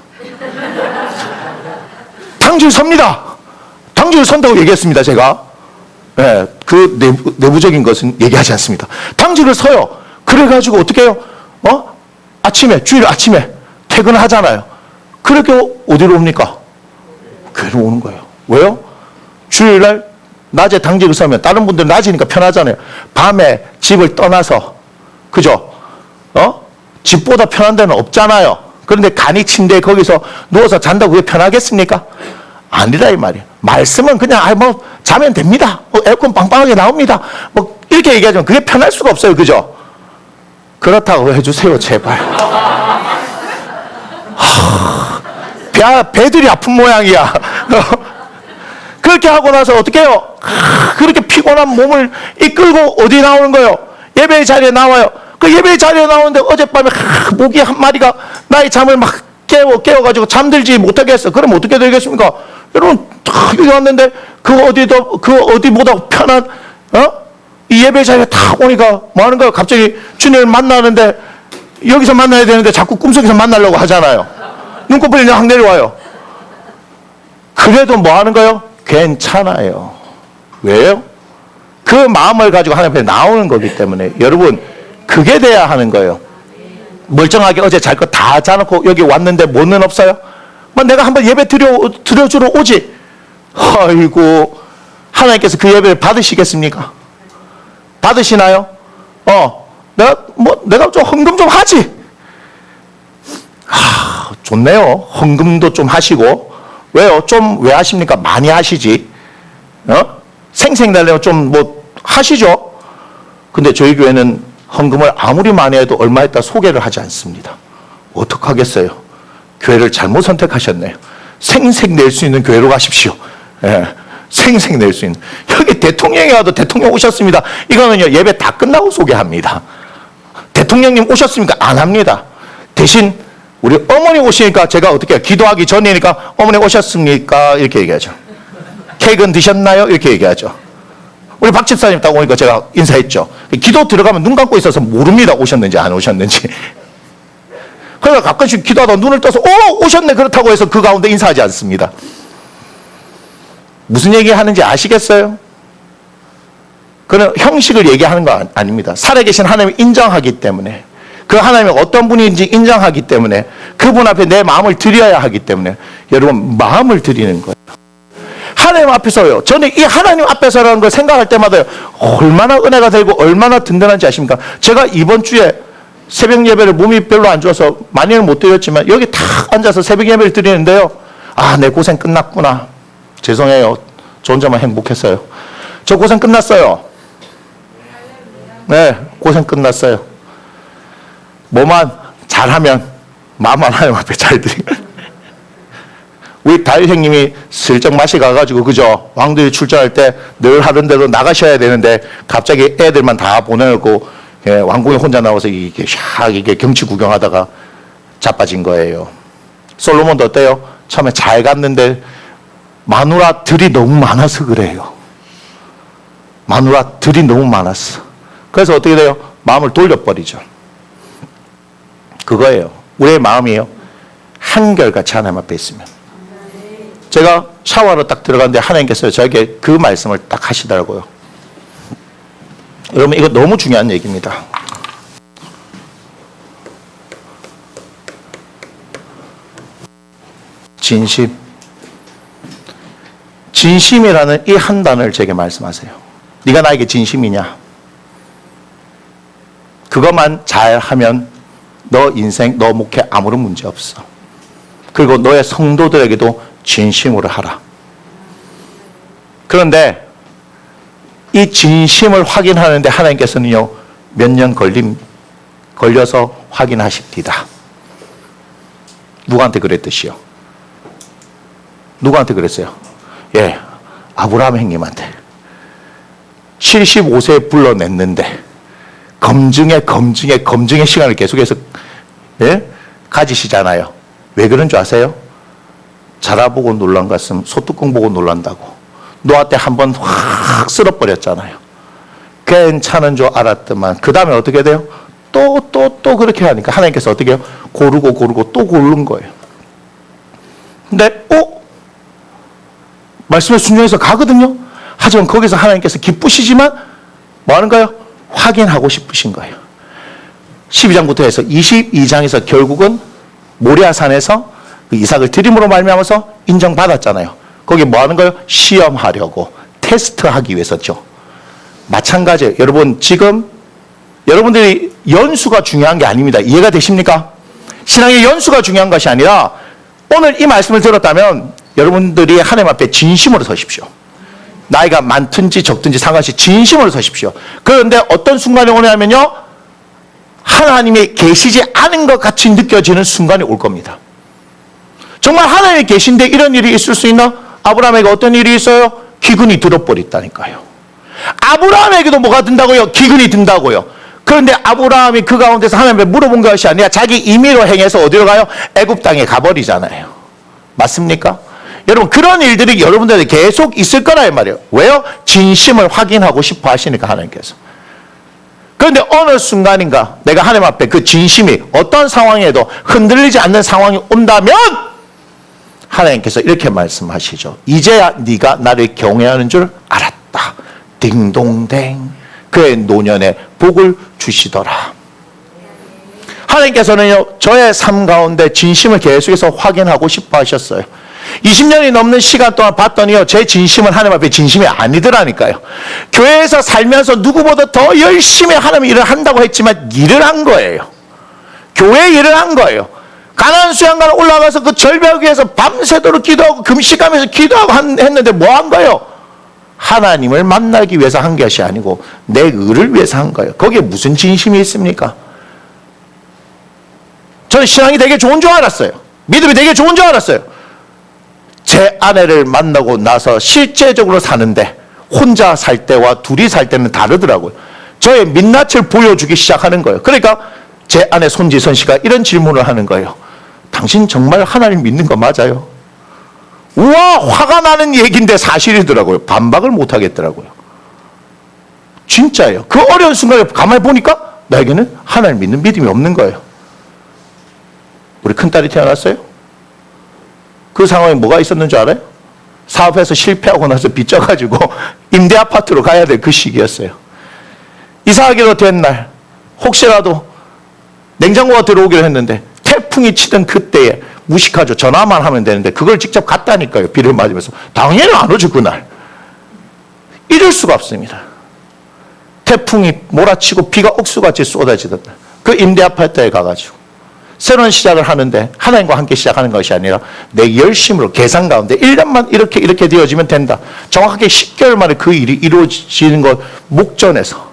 Speaker 6: 당직을 섭니다. 당직을 선다고 얘기했습니다. 제가 네, 그 내부적인 것은 얘기하지 않습니다. 당직을 서요. 그래가지고 어떻게 해요? 아침에 주일 아침에 퇴근하잖아요. 그렇게 어디로 옵니까? 교회로 오는 거예요. 왜요? 주일날 낮에 당직을 서면 다른 분들은 낮이니까 편하잖아요. 밤에 집을 떠나서 그죠? 집보다 편한 데는 없잖아요. 그런데 간이 침대에 거기서 누워서 잔다고 그게 편하겠습니까? 아니라 이 말이에요. 말씀은 그냥 뭐 자면 됩니다. 에어컨 빵빵하게 나옵니다. 뭐 이렇게 얘기하지만 그게 편할 수가 없어요. 그죠? 그렇다고 해주세요. 제발. 배들이 아픈 모양이야. 그렇게 하고 나서 어떻게 해요? 그렇게 피곤한 몸을 이끌고 어디 나오는 거예요? 예배의 자리에 나와요. 그 예배의 자리에 나오는데 어젯밤에 모기 한 마리가 나의 잠을 막 깨워가지고 잠들지 못하게 했어. 그럼 어떻게 되겠습니까? 여러분 여기 왔는데 그 어디보다 편한 이 예배 자리에 딱 오니까 뭐 하는 거예요? 갑자기 주님을 만나는데 여기서 만나야 되는데 자꾸 꿈속에서 만나려고 하잖아요. 눈꺼풀이 그냥 확 내려와요. 그래도 뭐 하는 거예요? 괜찮아요. 왜요? 그 마음을 가지고 하나님 앞에 나오는 거기 때문에 여러분 그게 돼야 하는 거예요. 멀쩡하게 어제 잘 거 다 자놓고 여기 왔는데 뭐는 없어요? 뭐 내가 한번 예배 드려주러 오지. 아이고 하나님께서 그 예배를 받으시겠습니까? 받으시나요? 내가 좀 헌금 좀 하지. 좋네요. 헌금도 좀 하시고. 왜요? 좀 왜 하십니까? 많이 하시지. 생색내려면 좀 뭐 하시죠. 근데 저희 교회는 헌금을 아무리 많이 해도 얼마 했다 소개를 하지 않습니다. 어떡하겠어요? 교회를 잘못 선택하셨네요. 생색 낼 수 있는 교회로 가십시오. 예, 생색 낼 수 있는. 여기 대통령이 와도 대통령 오셨습니다. 이거는요 예배 다 끝나고 소개합니다. 대통령님 오셨습니까? 안 합니다. 대신 우리 어머니 오시니까 제가 어떻게 해요? 기도하기 전이니까 어머니 오셨습니까? 이렇게 얘기하죠. 케이크는 드셨나요? 이렇게 얘기하죠. 우리 박 집사님 딱 오니까 제가 인사했죠. 기도 들어가면 눈 감고 있어서 모릅니다. 오셨는지 안 오셨는지. 그러니까 가끔씩 기도하다 눈을 떠서 오셨네 그렇다고 해서 그 가운데 인사하지 않습니다. 무슨 얘기하는지 아시겠어요? 그런 형식을 얘기하는 거 아닙니다. 살아계신 하나님을 인정하기 때문에 그 하나님이 어떤 분인지 인정하기 때문에 그분 앞에 내 마음을 드려야 하기 때문에 여러분 마음을 드리는 거예요. 하나님 앞에서요. 저는 이 하나님 앞에서라는 걸 생각할 때마다요. 얼마나 은혜가 되고 얼마나 든든한지 아십니까? 제가 이번 주에 새벽 예배를 몸이 별로 안 좋아서 많이는 못 드렸지만 여기 탁 앉아서 새벽 예배를 드리는데요. 내 고생 끝났구나. 죄송해요. 저 혼자만 행복했어요. 저 고생 끝났어요. 네, 고생 끝났어요. 뭐만 잘하면 마음만 하나님 앞에 잘 드리면 우리 다윗 형님이 슬쩍 맛이 가가지고 그죠? 왕들이 출전할 때 늘 하던 대로 나가셔야 되는데 갑자기 애들만 다 보내놓고 왕궁에 혼자 나와서 이게 경치 구경하다가 자빠진 거예요. 솔로몬도 어때요? 처음에 잘 갔는데 마누라들이 너무 많아서 그래요. 마누라들이 너무 많았어. 그래서 어떻게 돼요? 마음을 돌려버리죠. 그거예요. 우리의 마음이요. 한결같이 하나님 앞에 있으면. 제가 샤워하러 딱 들어갔는데 하나님께서 저에게 그 말씀을 딱 하시더라고요. 여러분 이거 너무 중요한 얘기입니다. 진심. 진심이라는 이 한 단어를 제게 말씀하세요. 네가 나에게 진심이냐? 그것만 잘하면 너 인생, 너 목회 아무런 문제 없어. 그리고 너의 성도들에게도 진심으로 하라. 그런데 이 진심을 확인하는데 하나님께서는요, 몇 년 걸려서 확인하십니다. 누구한테 그랬듯이요? 누구한테 그랬어요? 예, 아브라함 형님한테. 75세에 불러냈는데 검증의 시간을 계속해서 예? 가지시잖아요. 왜 그런 줄 아세요? 자라보고 놀란 것은 소뚜껑 보고 놀란다고. 노아 때 한번 확 쓸어버렸잖아요. 괜찮은 줄 알았더만 그 다음에 어떻게 돼요? 또 그렇게 하니까 하나님께서 어떻게 해요? 고르고 또 고른 거예요. 근데 말씀에 순종해서 가거든요. 하지만 거기서 하나님께서 기쁘시지만 뭐 하는 거예요? 확인하고 싶으신 거예요. 12장부터 해서 22장에서 결국은 모리아산에서 그 이삭을 드림으로 말미암아서 인정받았잖아요. 거기 뭐 하는 거예요? 시험하려고, 테스트하기 위해서죠. 마찬가지예요. 여러분 지금 여러분들이 연수가 중요한 게 아닙니다. 이해가 되십니까? 신앙의 연수가 중요한 것이 아니라 오늘 이 말씀을 들었다면 여러분들이 하나님 앞에 진심으로 서십시오. 나이가 많든지 적든지 상관없이 진심으로 서십시오. 그런데 어떤 순간이 오냐면요, 하나님이 계시지 않은 것 같이 느껴지는 순간이 올 겁니다. 정말 하나님이 계신데 이런 일이 있을 수 있나? 아브라함에게 어떤 일이 있어요? 기근이 들어버렸다니까요. 아브라함에게도 뭐가 든다고요? 기근이 든다고요. 그런데 아브라함이 그 가운데서 하나님께 물어본 것이 아니라 자기 임의로 행해서 어디로 가요? 애굽 땅에 가버리잖아요. 맞습니까? 여러분 그런 일들이 여러분들에게 계속 있을 거라 이 말이에요. 왜요? 진심을 확인하고 싶어 하시니까 하나님께서. 그런데 어느 순간인가 내가 하나님 앞에 그 진심이 어떤 상황에도 흔들리지 않는 상황이 온다면 하나님께서 이렇게 말씀하시죠. 이제야 네가 나를 경외하는 줄 알았다. 딩동댕. 그의 노년에 복을 주시더라. 하나님께서는요, 저의 삶 가운데 진심을 계속해서 확인하고 싶어 하셨어요. 20년이 넘는 시간 동안 봤더니요, 제 진심은 하나님 앞에 진심이 아니더라니까요. 교회에서 살면서 누구보다 더 열심히 하나님 일을 한다고 했지만 일을 한 거예요. 교회 일을 한 거예요. 가나안 수양관 올라가서 그 절벽 위에서 밤새도록 기도하고 금식하면서 기도하고 했는데 뭐 한 거예요? 하나님을 만나기 위해서 한 것이 아니고 내 의를 위해서 한 거예요. 거기에 무슨 진심이 있습니까? 저는 신앙이 되게 좋은 줄 알았어요. 믿음이 되게 좋은 줄 알았어요. 제 아내를 만나고 나서 실제적으로 사는데 혼자 살 때와 둘이 살 때는 다르더라고요. 저의 민낯을 보여주기 시작하는 거예요. 그러니까 제 아내 손지선 씨가 이런 질문을 하는 거예요. 당신 정말 하나님 믿는 거 맞아요? 우와, 화가 나는 얘기인데 사실이더라고요. 반박을 못 하겠더라고요. 진짜예요. 그 어려운 순간에 가만히 보니까 나에게는 하나님 믿는 믿음이 없는 거예요. 우리 큰딸이 태어났어요. 그 상황에 뭐가 있었는 줄 알아요? 사업해서 실패하고 나서 빚져가지고 임대 아파트로 가야 될 그 시기였어요. 이사하기로 된 날 혹시라도 냉장고가 들어오기로 했는데 태풍이 치던 그때에 무식하죠. 전화만 하면 되는데 그걸 직접 갔다니까요. 비를 맞으면서. 당연히 안 오죠 그날. 이럴 수가 없습니다. 태풍이 몰아치고 비가 억수같이 쏟아지던 날. 그 임대 아파트에 가가지고 새로운 시작을 하는데 하나님과 함께 시작하는 것이 아니라 내 열심으로 계산 가운데 1년만 이렇게 되어지면 된다. 정확하게 10개월 만에 그 일이 이루어지는 것 목전에서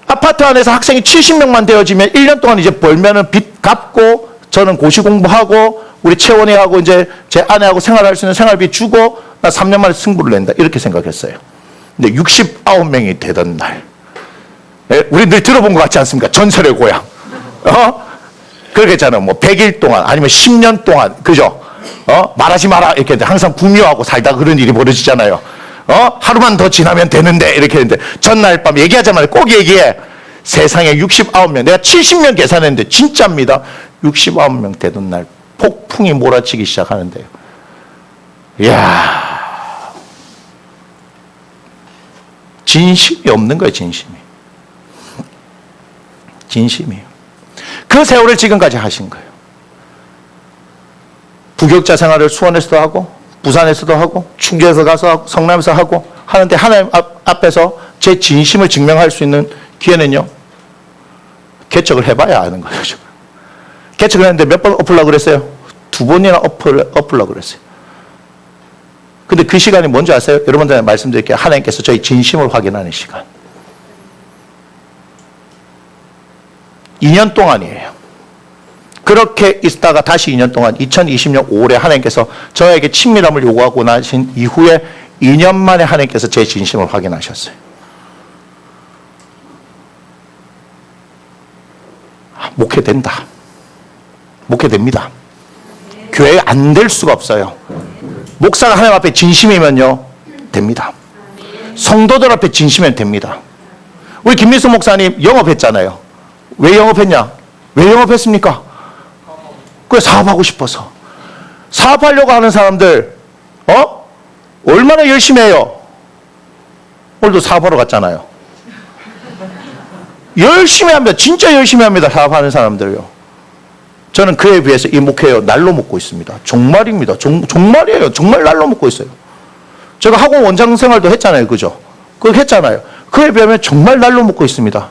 Speaker 6: 아파트 안에서 학생이 70명만 되어지면 1년 동안 이제 벌면은 빚 갚고 저는 고시 공부하고 우리 채원이하고 이제 제 아내하고 생활할 수 있는 생활비 주고 나 3년 만에 승부를 낸다. 이렇게 생각했어요. 근데 69명이 되던 날. 우리 늘 들어본 것 같지 않습니까? 전설의 고향. 그렇겠잖아요. 뭐 100일 동안 아니면 10년 동안 그죠? 말하지 마라 이렇게 항상 구미호하고 살다가 그런 일이 벌어지잖아요. 하루만 더 지나면 되는데 이렇게 했는데 전날 밤 얘기하자마자 꼭 얘기해. 세상에 69명, 내가 70명 계산했는데 진짜입니다. 69명 되던 날 폭풍이 몰아치기 시작하는데요. 이야, 진심이 없는 거예요, 진심이. 진심이에요. 그 세월을 지금까지 하신 거예요. 부격자 생활을 수원에서도 하고 부산에서도 하고 충주에서 가서 하고 성남에서 하고 하는데 하나님 앞에서 제 진심을 증명할 수 있는 기회는요, 개척을 해봐야 아는 거죠. 개척을 했는데 몇 번 엎으려고 그랬어요? 2번이나 엎으려고 그랬어요. 근데 그 시간이 뭔지 아세요? 여러분들한테 말씀드릴게요. 하나님께서 저희 진심을 확인하는 시간. 2년 동안이에요. 그렇게 있다가 다시 2년 동안 2020년 5월에 하나님께서 저에게 친밀함을 요구하고 나신 이후에 2년 만에 하나님께서 제 진심을 확인하셨어요. 목회된다. 목회됩니다. 교회 안 될 수가 없어요. 목사가 하나님 앞에 진심이면요, 됩니다. 성도들 앞에 진심이면 됩니다. 우리 김민수 목사님 영업했잖아요. 왜 영업했냐? 왜 영업했습니까? 그래, 사업하고 싶어서. 사업하려고 하는 사람들, 얼마나 열심히 해요? 오늘도 사업하러 갔잖아요. 열심히 합니다. 진짜 열심히 합니다. 사업하는 사람들요. 저는 그에 비해서 이 목회요, 날로 먹고 있습니다. 정말입니다. 정말이에요. 정말 날로 먹고 있어요. 제가 학원 원장 생활도 했잖아요. 그죠? 그걸 했잖아요. 그에 비하면 정말 날로 먹고 있습니다.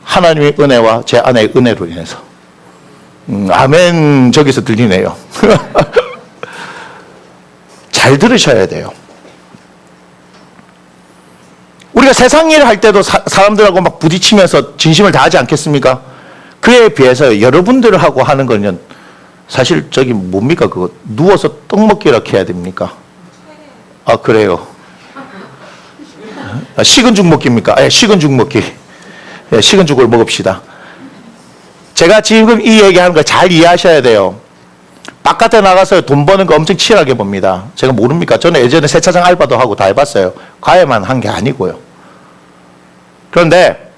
Speaker 6: 하나님의 은혜와 제 아내의 은혜로 인해서. 아멘, 저기서 들리네요. 잘 들으셔야 돼요. 우리가 세상 일을 할 때도 사람들하고 막 부딪히면서 진심을 다하지 않겠습니까? 그에 비해서 여러분들을 하고 하는 거는 사실 저기 뭡니까? 그거 누워서 떡 먹기라 해야 됩니까? 아, 그래요. 식은 죽 먹기입니까? 예, 식은 죽 먹기. 예, 식은 죽을 먹읍시다. 제가 지금 이 얘기하는 거 잘 이해하셔야 돼요. 바깥에 나가서 돈 버는 거 엄청 치열하게 봅니다. 제가 모릅니까? 저는 예전에 세차장 알바도 하고 다 해봤어요. 과외만 한 게 아니고요. 그런데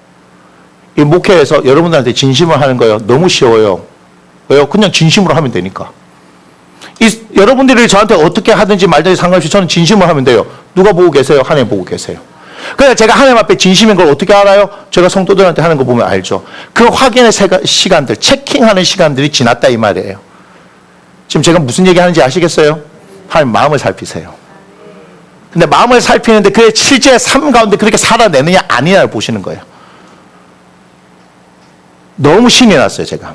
Speaker 6: 이 목회에서 여러분들한테 진심을 하는 거요, 너무 쉬워요. 왜요? 그냥 진심으로 하면 되니까. 여러분들이 저한테 어떻게 하든지 말든지 상관없이 저는 진심을 하면 돼요. 누가 보고 계세요? 하나님 보고 계세요. 그래서 제가 하나님 앞에 진심인 걸 어떻게 알아요? 제가 성도들한테 하는 거 보면 알죠. 그 확인의 시간들, 체킹하는 시간들이 지났다 이 말이에요. 지금 제가 무슨 얘기 하는지 아시겠어요? 하나님 마음을 살피세요. 근데 마음을 살피는데 그의 실제 삶 가운데 그렇게 살아내느냐 아니냐를 보시는 거예요. 너무 신이 났어요, 제가.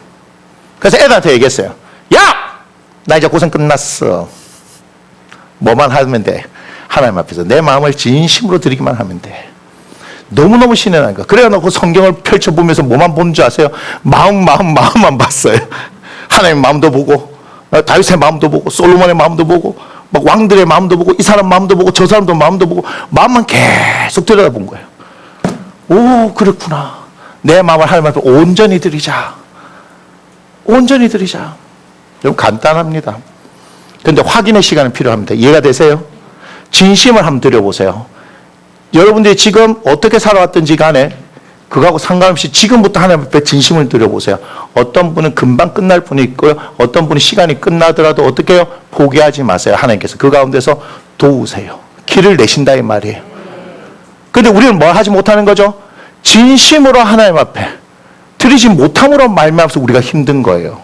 Speaker 6: 그래서 애들한테 얘기했어요. 야! 나 이제 고생 끝났어. 뭐만 하면 돼. 하나님 앞에서 내 마음을 진심으로 드리기만 하면 돼. 너무너무 신이 나니까. 그래야 놓고 성경을 펼쳐보면서 뭐만 보는 줄 아세요? 마음만 봤어요. 하나님의 마음도 보고, 다윗의 마음도 보고, 솔로몬의 마음도 보고, 막 왕들의 마음도 보고, 이 사람 마음도 보고, 저 사람도 마음도 보고, 마음만 계속 들여다본 거예요. 오, 그렇구나. 내 마음을 하나님 앞에 온전히 드리자. 온전히 드리자. 좀 간단합니다. 그런데 확인의 시간은 필요합니다. 이해가 되세요? 진심을 한번 드려보세요. 여러분들이 지금 어떻게 살아왔든지 간에 그거하고 상관없이 지금부터 하나님 앞에 진심을 드려보세요. 어떤 분은 금방 끝날 분이 있고요. 어떤 분은 시간이 끝나더라도 어떻게 해요? 포기하지 마세요. 하나님께서 그 가운데서 도우세요. 길을 내신다 이 말이에요. 그런데 우리는 뭘 하지 못하는 거죠? 진심으로 하나님 앞에 드리지 못함으로 말미암아서 우리가 힘든 거예요.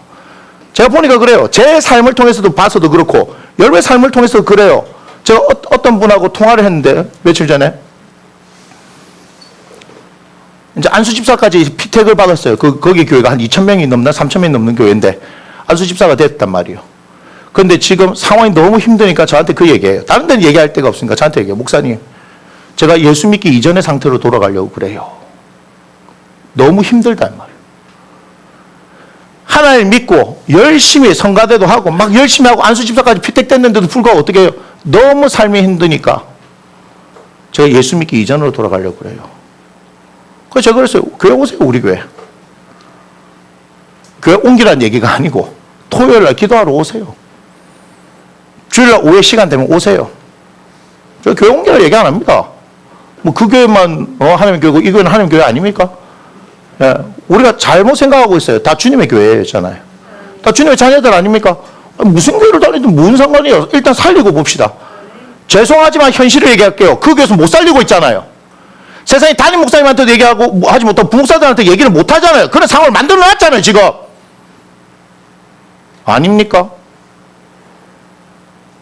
Speaker 6: 제가 보니까 그래요. 제 삶을 통해서도 봐서도 그렇고 여러분의 삶을 통해서도 그래요. 제가 어떤 분하고 통화를 했는데 며칠 전에 이제 안수 집사까지 피택을 받았어요. 거기 교회가 한 2,000명이 넘나 3,000명이 넘는 교회인데 안수 집사가 됐단 말이에요. 그런데 지금 상황이 너무 힘드니까 저한테 그 얘기해요. 다른 데는 얘기할 데가 없으니까 저한테 얘기해요. 목사님, 제가 예수 믿기 이전의 상태로 돌아가려고 그래요. 너무 힘들단 말이에요. 하나님 믿고 열심히 성가대도 하고 막 열심히 하고 안수 집사까지 피택됐는데도 불구하고 어떻게 해요? 너무 삶이 힘드니까 제가 예수 믿기 이전으로 돌아가려고 그래요. 그래서 제가 그랬어요. 교회 오세요. 우리 교회. 교회 옮기란 얘기가 아니고 토요일날 기도하러 오세요. 주일날 오후에 시간 되면 오세요. 저 교회 옮기란 얘기 안 합니다. 뭐 그 교회만 하나님 교회고 이 교회는 하나님 교회 아닙니까? 예, 우리가 잘못 생각하고 있어요. 다 주님의 교회잖아요. 다 주님의 자녀들 아닙니까? 무슨 교회를 다니든 무슨 상관이에요. 일단 살리고 봅시다. 죄송하지만 현실을 얘기할게요. 그 교회에서 못 살리고 있잖아요. 세상에 담임 목사님한테도 얘기하고 하지 못하고 부목사들한테 얘기를 못 하잖아요. 그런 상황을 만들어 놨잖아요, 지금. 아닙니까?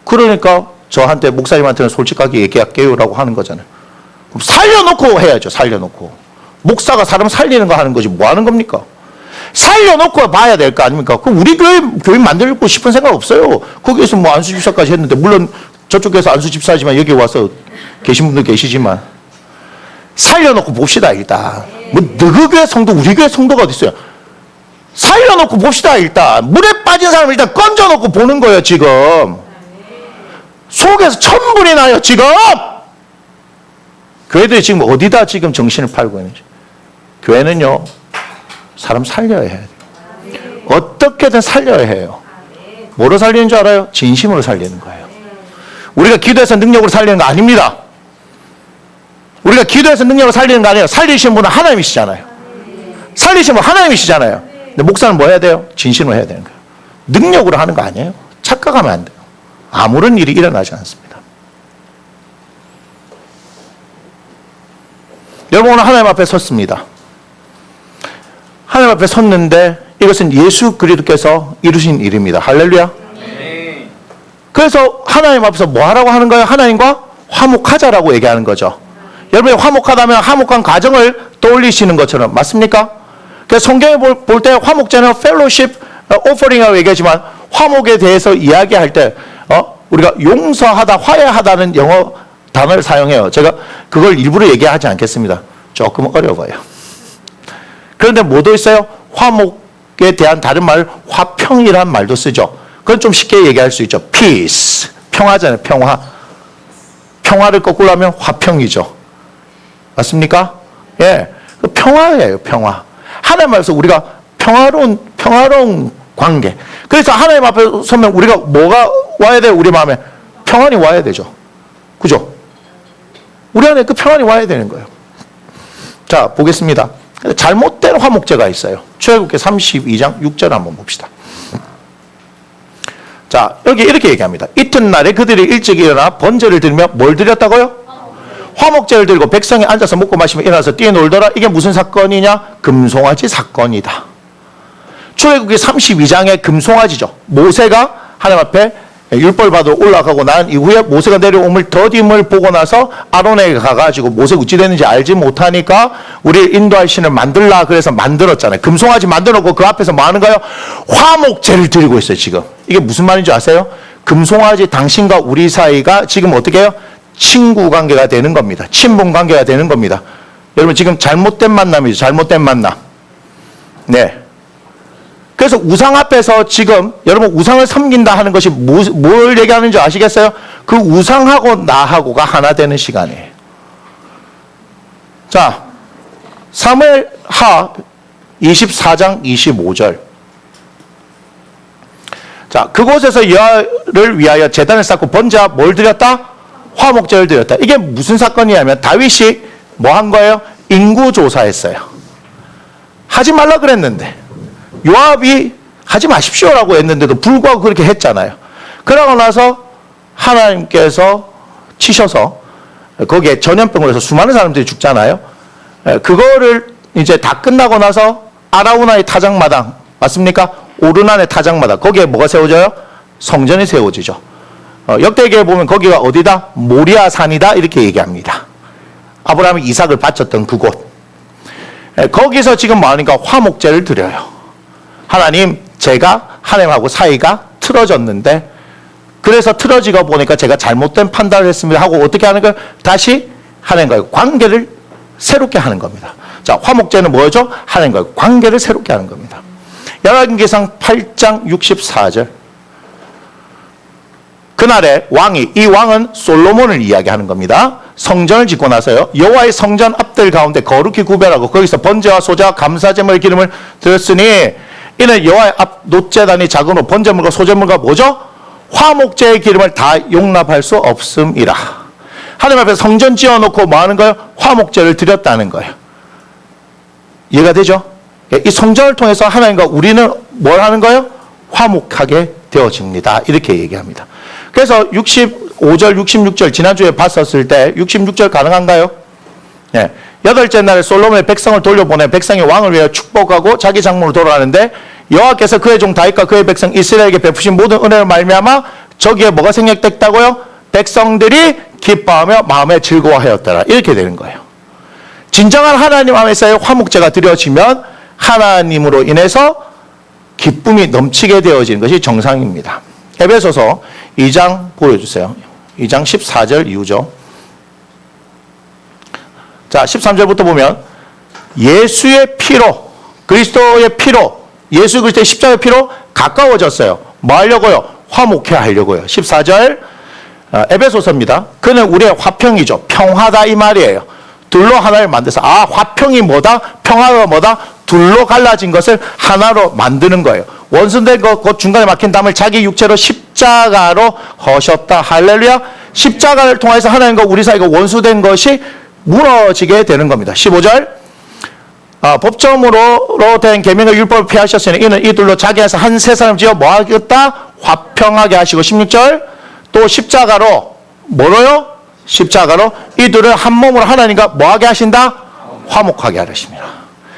Speaker 6: 그러니까 저한테 목사님한테는 솔직하게 얘기할게요라고 하는 거잖아요. 그럼 살려놓고 해야죠. 살려놓고. 목사가 사람 살리는 거 하는 거지 뭐 하는 겁니까? 살려놓고 봐야 될 거 아닙니까? 그럼 우리 교회 만들고 싶은 생각 없어요. 거기에서 뭐 안수집사까지 했는데 물론 저쪽에서 안수집사지만 여기 와서 계신 분도 계시지만 살려놓고 봅시다 일단. 뭐 너희 교회 성도 우리 교회 성도가 어디 있어요? 살려놓고 봅시다 일단. 물에 빠진 사람을 일단 건져놓고 보는 거예요 지금. 속에서 천불이 나요 지금. 교회들이 지금 어디다 지금 정신을 팔고 있는지. 교회는요 사람 살려야 해요. 어떻게든 살려야 해요. 뭐로 살리는 줄 알아요? 진심으로 살리는 거예요. 우리가 기도해서 능력으로 살리는 거 아닙니다. 우리가 기도해서 능력으로 살리는 거 아니에요. 살리시는 분은 하나님이시잖아요. 살리시는 분 하나님이시잖아요. 근데 목사는 뭐 해야 돼요? 진심으로 해야 되는 거예요. 능력으로 하는 거 아니에요. 착각하면 안 돼요. 아무런 일이 일어나지 않습니다. 여러분 오늘 하나님 앞에 섰습니다. 하나님 앞에 섰는데 이것은 예수 그리스도께서 이루신 일입니다. 할렐루야. 그래서 하나님 앞에서 뭐 하라고 하는 거예요? 하나님과 화목하자라고 얘기하는 거죠. 여러분이 화목하다면 화목한 가정을 떠올리시는 것처럼 맞습니까? 그래서 성경에 볼 때 화목제는 fellowship offering이라고 얘기하지만 화목에 대해서 이야기할 때 우리가 용서하다, 화해하다는 영어 단어를 사용해요. 제가 그걸 일부러 얘기하지 않겠습니다. 조금 어려워요. 그런데 뭐도 있어요? 화목에 대한 다른 말, 화평이란 말도 쓰죠. 그건 좀 쉽게 얘기할 수 있죠. peace. 평화잖아요. 평화. 평화를 거꾸로 하면 화평이죠. 맞습니까? 예. 그 평화예요. 평화. 하나님 앞에서 우리가 평화로운 관계. 그래서 하나님 앞에 서면 우리가 뭐가 와야 돼요? 우리 마음에 평안이 와야 되죠. 그죠? 우리 안에 그 평안이 와야 되는 거예요. 자, 보겠습니다. 잘못된 화목제가 있어요. 출애굽기 32장 6절 한번 봅시다. 자, 여기 이렇게 얘기합니다. 이튿날에 그들이 일찍 일어나 번제를 드리며 뭘 드렸다고요? 화목제를 들고 백성이 앉아서 먹고 마시며 일어나서 뛰어놀더라. 이게 무슨 사건이냐? 금송아지 사건이다. 출애굽기 32장의 금송아지죠. 모세가 하나님 앞에 율법을 받으러 올라가고 난 이후에 모세가 내려옴을 더딤을 보고 나서 아론에게 가가지고 모세 어찌 됐는지 알지 못하니까 우리 인도할 신을 만들라 그래서 만들었잖아요. 금송아지 만들어놓고 그 앞에서 뭐 하는 거예요? 화목제를 드리고 있어요 지금. 이게 무슨 말인지 아세요? 금송아지 당신과 우리 사이가 지금 어떻게 해요? 친구 관계가 되는 겁니다. 친분 관계가 되는 겁니다. 여러분 지금 잘못된 만남이죠. 잘못된 만남. 네. 그래서 우상 앞에서 지금 여러분 우상을 섬긴다 하는 것이 뭘 얘기하는지 아시겠어요? 그 우상하고 나하고가 하나 되는 시간이에요. 자, 사무엘하 24장 25절. 자, 그곳에서 여호와를 위하여 제단을 쌓고 번제와 뭘 드렸다? 화목제를 드렸다. 이게 무슨 사건이냐면 다윗이 뭐 한 거예요? 인구조사했어요. 하지 말라 그랬는데 요압이 하지 마십시오라고 했는데도 불구하고 그렇게 했잖아요. 그러고 나서 하나님께서 치셔서 거기에 전염병으로 해서 수많은 사람들이 죽잖아요. 그거를 이제 다 끝나고 나서 아라우나의 타작마당 맞습니까? 오르난의 타작마당 거기에 뭐가 세워져요? 성전이 세워지죠. 역대기에 보면 거기가 어디다? 모리아산이다 이렇게 얘기합니다. 아브라함이 이삭을 바쳤던 그곳. 거기서 지금 뭐 하니까 화목제를 드려요. 하나님, 제가 하나님하고 사이가 틀어졌는데 그래서 틀어지고 보니까 제가 잘못된 판단을 했습니다 하고 어떻게 하는 거예요? 다시 하나님과의 관계를 새롭게 하는 겁니다. 자, 화목제는 뭐죠? 하나님과의 관계를 새롭게 하는 겁니다. 열왕기상 8장 64절. 그날에 이 왕은 솔로몬을 이야기하는 겁니다. 성전을 짓고 나서요. 여호와의 성전 앞들 가운데 거룩히 구별하고 거기서 번제와 소제와 감사제물 기름을 드렸으니 이는 여호와의 앞 놋제단이 작은 번제물과 소제물과 뭐죠? 화목제의 기름을 다 용납할 수 없음이라. 하나님 앞에 성전 지어놓고 뭐 하는 거예요? 화목제를 드렸다는 거예요. 이해가 되죠? 이 성전을 통해서 하나님과 우리는 뭘 하는 거예요? 화목하게 되어집니다. 이렇게 얘기합니다. 그래서 65절, 66절 지난주에 봤었을 때 66절 가능한가요? 네. 여덟째 날에 솔로몬의 백성을 돌려보내 백성의 왕을 위하여 축복하고 자기 장문으로 돌아가는데 여호와께서 그의 종 다윗과 그의 백성 이스라엘에게 베푸신 모든 은혜를 말미암아 저기에 뭐가 생략됐다고요? 백성들이 기뻐하며 마음에 즐거워하였더라. 이렇게 되는 거예요. 진정한 하나님 안에서의 화목제가 드려지면 하나님으로 인해서 기쁨이 넘치게 되어지는 것이 정상입니다. 에베소서 2장 보여주세요. 2장 14절 이후죠. 자, 13절부터 보면 예수의 피로, 그리스도의 피로, 예수 그리스도의 십자가의 피로 가까워졌어요. 뭐 하려고요? 화목해 하려고요. 14절 에베소서입니다. 그는 우리의 화평이죠. 평화다 이 말이에요. 둘로 하나를 만들어서 화평이 뭐다? 평화가 뭐다? 둘로 갈라진 것을 하나로 만드는 거예요. 원수된 것, 곧 중간에 막힌 담을 자기 육체로 십자가로 허셨다. 할렐루야. 십자가를 통해서 하나님과 우리 사이가 원수된 것이 무너지게 되는 겁니다. 15절 법정으로 된 계명의 율법을 피하셨으니 이는 이들로 자기 안에서 한 세 사람 지어 뭐하겠다? 화평하게 하시고 16절 또 십자가로 뭐로요? 십자가로 이들을 한 몸으로 하나님과 뭐하게 하신다? 화목하게 하십니다.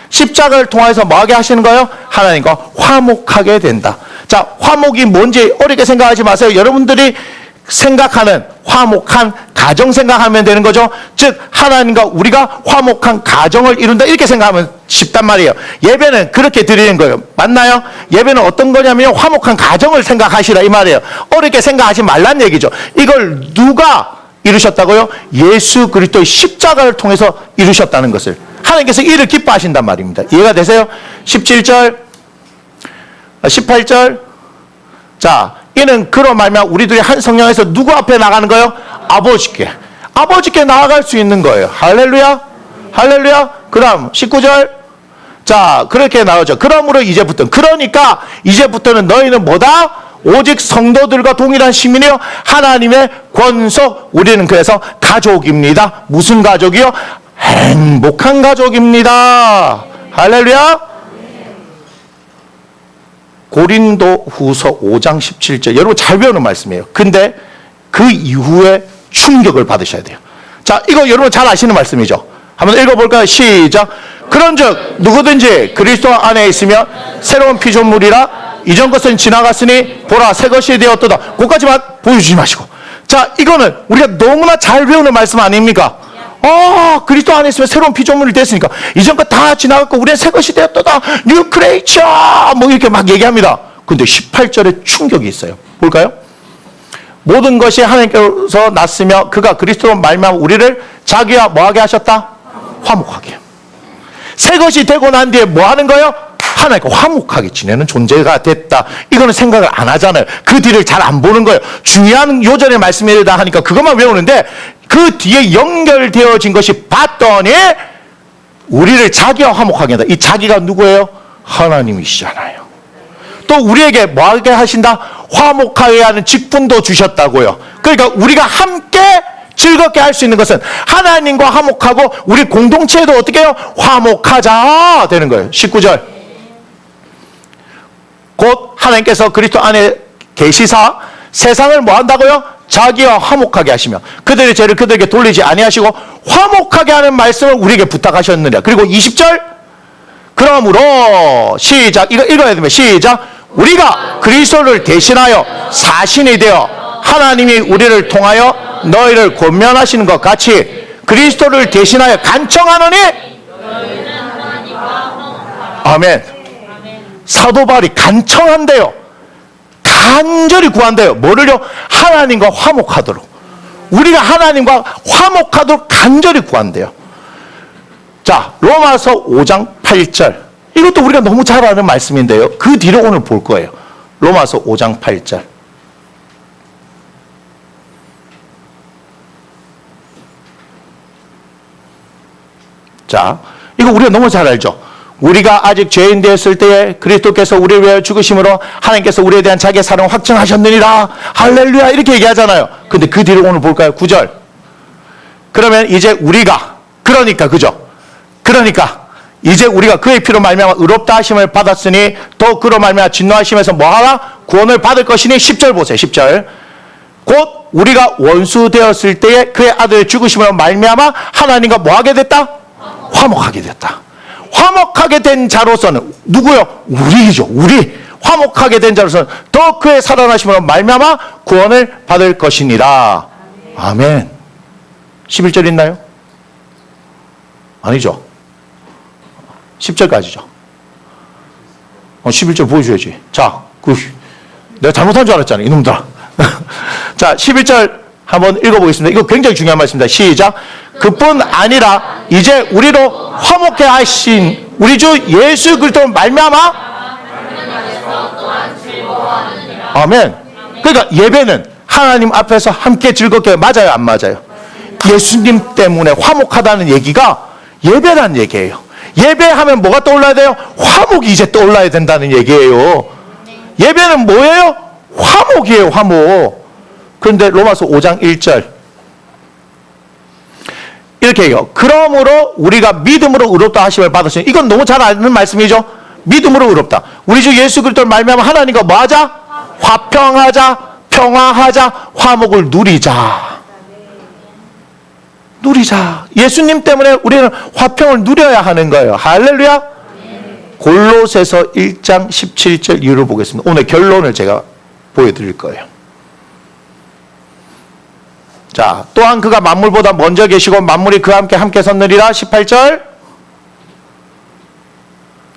Speaker 6: 십자가를 통해서 뭐하게 하시는 거예요? 하나님과 화목하게 된다. 자, 화목이 뭔지 어렵게 생각하지 마세요. 여러분들이 생각하는 화목한 가정 생각하면 되는 거죠. 즉 하나님과 우리가 화목한 가정을 이룬다 이렇게 생각하면 쉽단 말이에요. 예배는 그렇게 드리는 거예요. 맞나요? 예배는 어떤 거냐면 화목한 가정을 생각하시라 이 말이에요. 어렵게 생각하지 말란 얘기죠. 이걸 누가 이루셨다고요? 예수 그리스도의 십자가를 통해서 이루셨다는 것을 하나님께서 이를 기뻐하신단 말입니다. 이해가 되세요? 17절 18절 자 이는 그로 말미암아 우리들이 한 성령에서 누구 앞에 나가는 거예요? 아버지께 나아갈 수 있는 거예요. 할렐루야. 할렐루야. 그 다음 19절 자 그렇게 나오죠. 그러므로 그러니까 이제부터는 너희는 뭐다? 오직 성도들과 동일한 시민이요 하나님의 권속. 우리는 그래서 가족입니다. 무슨 가족이요? 행복한 가족입니다. 할렐루야. 고린도 후서 5장 17절 여러분 잘 배우는 말씀이에요. 근데 그 이후에 충격을 받으셔야 돼요. 자, 이거 여러분 잘 아시는 말씀이죠. 한번 읽어볼까요? 시작. 그런즉 누구든지 그리스도 안에 있으면 새로운 피조물이라 이전 것은 지나갔으니 보라 새 것이 되었도다. 그것까지만 보여주지 마시고. 자, 이거는 우리가 너무나 잘 배우는 말씀 아닙니까? 그리스도 안에 있으면 새로운 피조물이 됐으니까 이전 것 다 지나갔고 우리는 새 것이 되었도다. 뉴 크리에이처 뭐 이렇게 막 얘기합니다. 근데 18절에 충격이 있어요. 볼까요? 모든 것이 하나님께서 났으며 그가 그리스도로 말미암아 우리를 자기와 뭐하게 하셨다? 화목하게. 새 것이 되고 난 뒤에 뭐 하는 거예요? 하나님과 화목하게 지내는 존재가 됐다. 이거는 생각을 안 하잖아요. 그 뒤를 잘 안 보는 거예요. 중요한 요전의 말씀이다 하니까 그것만 외우는데 그 뒤에 연결되어진 것이 봤더니 우리를 자기와 화목하게 한다. 이 자기가 누구예요? 하나님이시잖아요. 또 우리에게 뭐하게 하신다? 화목하게 하는 직분도 주셨다고요. 그러니까 우리가 함께 즐겁게 할 수 있는 것은 하나님과 화목하고 우리 공동체에도 어떻게 해요? 화목하자 되는 거예요. 19절 곧 하나님께서 그리스도 안에 계시사 세상을 뭐 한다고요? 자기와 화목하게 하시며 그들의 죄를 그들에게 돌리지 아니하시고 화목하게 하는 말씀을 우리에게 부탁하셨느냐. 그리고 20절 그러므로 시작 이거 읽어야 됩니다. 시작 우리가 그리스도를 대신하여 사신이 되어 하나님이 우리를 통하여 너희를 권면하시는 것 같이 그리스도를 대신하여 간청하노니 아멘. 사도 바울이 간청한대요. 간절히 구한대요. 뭐를요? 하나님과 화목하도록. 우리가 하나님과 화목하도록 간절히 구한대요. 자, 로마서 5장 8절. 이것도 우리가 너무 잘 아는 말씀인데요. 그 뒤로 오늘 볼 거예요. 로마서 5장 8절. 자, 이거 우리가 너무 잘 알죠. 우리가 아직 죄인 되었을 때에 그리스도께서 우리를 위하여 죽으심으로 하나님께서 우리에 대한 자기의 사랑을 확증하셨느니라. 할렐루야 이렇게 얘기하잖아요. 근데 그 뒤로 오늘 볼까요? 9절. 그러면 이제 우리가 그러니까 그죠? 그러니까 이제 우리가 그의 피로 말미암아 의롭다 하심을 받았으니 또 그로 말미암아 진노하심에서 뭐하라? 구원을 받을 것이니 10절 보세요. 10절. 곧 우리가 원수 되었을 때에 그의 아들의 죽으심으로 말미암아 하나님과 뭐하게 됐다? 화목하게 됐다. 화목하게 된 자로서는 누구요? 우리죠. 우리. 화목하게 된 자로서는 또 그의 살아나심으로 말미암아 구원을 받을 것이니라. 아멘. 11절 있나요? 아니죠. 10절까지죠. 11절 보여줘야지. 자, 내가 잘못한 줄 알았잖아, 이놈들아. 자, 11절 한번 읽어보겠습니다. 이거 굉장히 중요한 말씀입니다. 시작. 그뿐 아니라 이제 우리로 화목해 하신 우리 주 예수 그리스도 말미암아 아멘. 그러니까 예배는 하나님 앞에서 함께 즐겁게 맞아요, 안 맞아요? 예수님 때문에 화목하다는 얘기가 예배란 얘기예요. 예배하면 뭐가 떠올라야 돼요? 화목이 이제 떠올라야 된다는 얘기예요. 예배는 뭐예요? 화목이에요, 화목. 그런데 로마서 5장 1절 이렇게 해요. 그러므로 우리가 믿음으로 의롭다 하심을 받았으니 이건 너무 잘 아는 말씀이죠. 믿음으로 의롭다. 우리 주 예수 그리스도를 말미암아 하나님과 뭐하자? 화평하자, 평화하자, 화목을 누리자. 누리자. 예수님 때문에 우리는 화평을 누려야 하는 거예요. 할렐루야. 골로새서 1장 17절 이유를 보겠습니다. 오늘 결론을 제가 보여드릴 거예요. 자, 또한 그가 만물보다 먼저 계시고 만물이 그와 함께 섰느니라. 18절.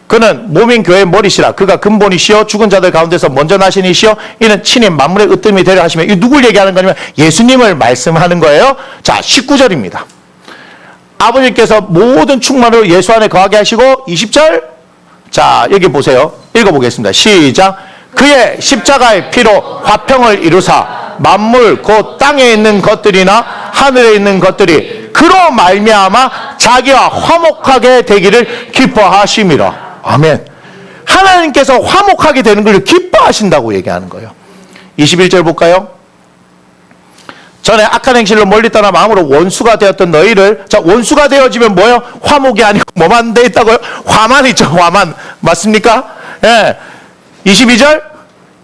Speaker 6: 그는 몸인 교회의 머리시라. 그가 근본이시여 죽은 자들 가운데서 먼저 나신 이시여 이는 친히 만물의 으뜸이 되려 하시며 이 누굴 얘기하는 거냐면 예수님을 말씀하는 거예요. 자, 19절입니다. 아버지께서 모든 충만으로 예수 안에 거하게 하시고 20절. 자, 여기 보세요. 읽어보겠습니다. 시작. 그의 십자가의 피로 화평을 이루사 만물 곧 땅에 있는 것들이나 하늘에 있는 것들이 그로 말미암아 자기와 화목하게 되기를 기뻐하심이라. 아멘. 하나님께서 화목하게 되는 걸 기뻐하신다고 얘기하는 거예요. 21절 볼까요? 전에 악한 행실로 멀리 떠나 마음으로 원수가 되었던 너희를, 자, 원수가 되어지면 뭐예요? 화목이 아니고 뭐만 돼 있다고요? 화만 있죠, 화만. 맞습니까? 예. 22절.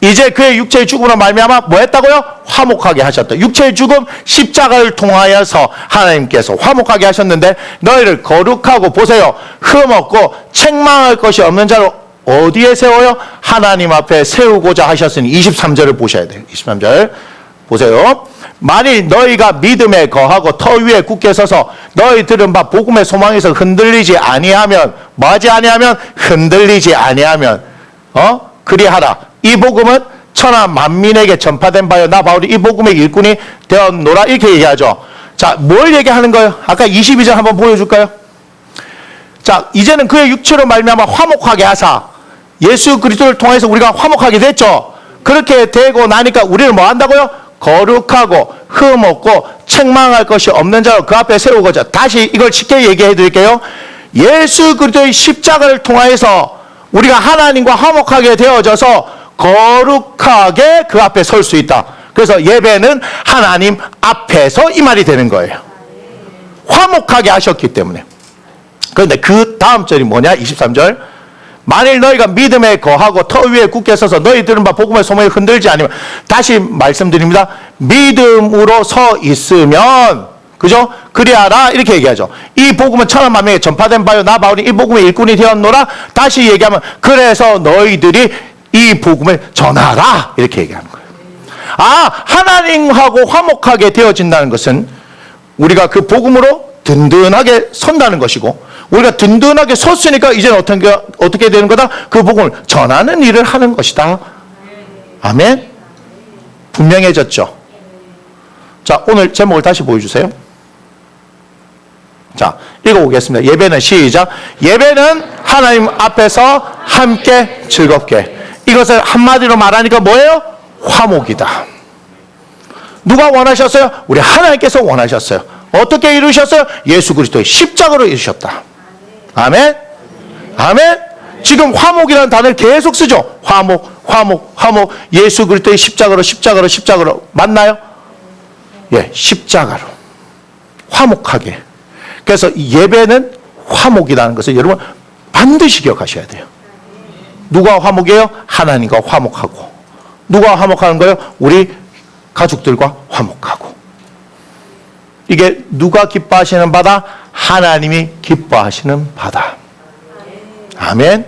Speaker 6: 이제 그의 육체의 죽음으로 말미암아 뭐 했다고요? 화목하게 하셨다. 육체의 죽음 십자가를 통하여서 하나님께서 화목하게 하셨는데 너희를 거룩하고 보세요. 흠없고 책망할 것이 없는 자로 어디에 세워요? 하나님 앞에 세우고자 하셨으니 23절을 보셔야 돼요. 23절 보세요. 만일 너희가 믿음에 거하고 터 위에 굳게 서서 너희 들은 바 복음의 소망에서 흔들리지 아니하면 뭐하지 아니하면 흔들리지 아니하면 그리하라. 이 복음은 천하 만민에게 전파된 바요 나 바울이 이 복음의 일꾼이 되었노라 이렇게 얘기하죠. 자, 뭘 얘기하는 거예요? 아까 22절 한번 보여줄까요? 자, 이제는 그의 육체로 말미암아 화목하게 하사 예수 그리스도를 통해서 우리가 화목하게 됐죠. 그렇게 되고 나니까 우리를 뭐 한다고요? 거룩하고 흠없고 책망할 것이 없는 자로 그 앞에 세우고자. 다시 이걸 쉽게 얘기해 드릴게요. 예수 그리스도의 십자가를 통하여서 우리가 하나님과 화목하게 되어져서 거룩하게 그 앞에 설 수 있다. 그래서 예배는 하나님 앞에서 이 말이 되는 거예요. 화목하게 하셨기 때문에. 그런데 그 다음 절이 뭐냐? 23절. 만일 너희가 믿음에 거하고 터 위에 굳게 서서 너희 들은 바 복음의 소망에 흔들지 아니면, 다시 말씀드립니다. 믿음으로 서 있으면, 그죠? 그리하라 이렇게 얘기하죠. 이 복음은 천하 만민에게 전파된 바요 나 바울이 이 복음의 일꾼이 되었노라. 다시 얘기하면 그래서 너희들이 이 복음을 전하라 이렇게 얘기하는 거예요. 아, 하나님하고 화목하게 되어진다는 것은 우리가 그 복음으로 든든하게 선다는 것이고, 우리가 든든하게 섰으니까 이제는 어떻게 되는 거다? 그 복음을 전하는 일을 하는 것이다. 아멘. 분명해졌죠. 자, 오늘 제목을 다시 보여주세요. 자, 읽어보겠습니다. 예배는 시작. 예배는 하나님 앞에서 함께 즐겁게. 이것을 한마디로 말하니까 뭐예요? 화목이다. 누가 원하셨어요? 우리 하나님께서 원하셨어요. 어떻게 이루셨어요? 예수 그리스도의 십자가로 이루셨다. 아멘. 아멘. 지금 화목이라는 단어를 계속 쓰죠. 화목, 화목, 화목. 예수 그리스도의 십자가로 맞나요? 예, 십자가로 화목하게. 그래서 예배는 화목이라는 것을 여러분 반드시 기억하셔야 돼요. 누가 화목이에요? 하나님과 화목하고. 누가 화목하는 거예요? 우리 가족들과 화목하고. 이게 누가 기뻐하시는 바다? 하나님이 기뻐하시는 바다. 아멘.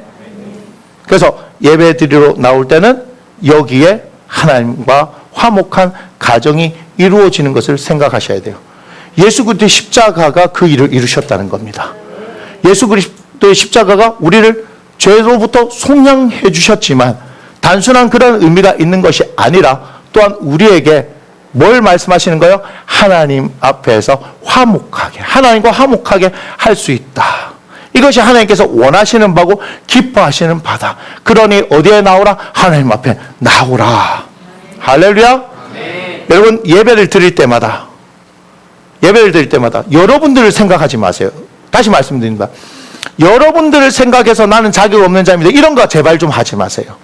Speaker 6: 그래서 예배 드리러 나올 때는 여기에 하나님과 화목한 가정이 이루어지는 것을 생각하셔야 돼요. 예수 그리스도의 십자가가 그 일을 이루셨다는 겁니다. 예수 그리스도의 십자가가 우리를 죄로부터 속량해 주셨지만 단순한 그런 의미가 있는 것이 아니라 또한 우리에게 뭘 말씀하시는 거예요? 하나님 앞에서 화목하게, 하나님과 화목하게 할 수 있다. 이것이 하나님께서 원하시는 바고 기뻐하시는 바다. 그러니 어디에 나오라? 하나님 앞에 나오라. 할렐루야. 여러분 예배를 드릴 때마다 여러분들을 생각하지 마세요. 다시 말씀드립니다. 여러분들을 생각해서 나는 자격 없는 자입니다. 이런 거 제발 좀 하지 마세요.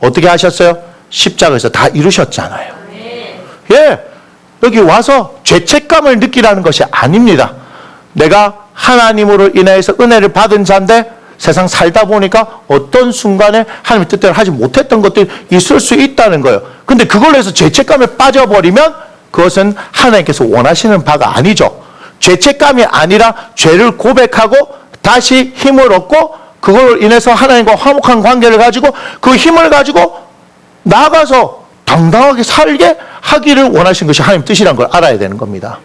Speaker 6: 어떻게 하셨어요? 십자가에서 다 이루셨잖아요. 예, 여기 와서 죄책감을 느끼라는 것이 아닙니다. 내가 하나님으로 인해서 은혜를 받은 자인데 세상 살다 보니까 어떤 순간에 하나님의 뜻대로 하지 못했던 것들이 있을 수 있다는 거예요. 근데 그걸로 해서 죄책감에 빠져버리면 그것은 하나님께서 원하시는 바가 아니죠. 죄책감이 아니라 죄를 고백하고 다시 힘을 얻고 그걸로 인해서 하나님과 화목한 관계를 가지고 그 힘을 가지고 나아가서 당당하게 살게 하기를 원하신 것이 하나님 뜻이라는 걸 알아야 되는 겁니다.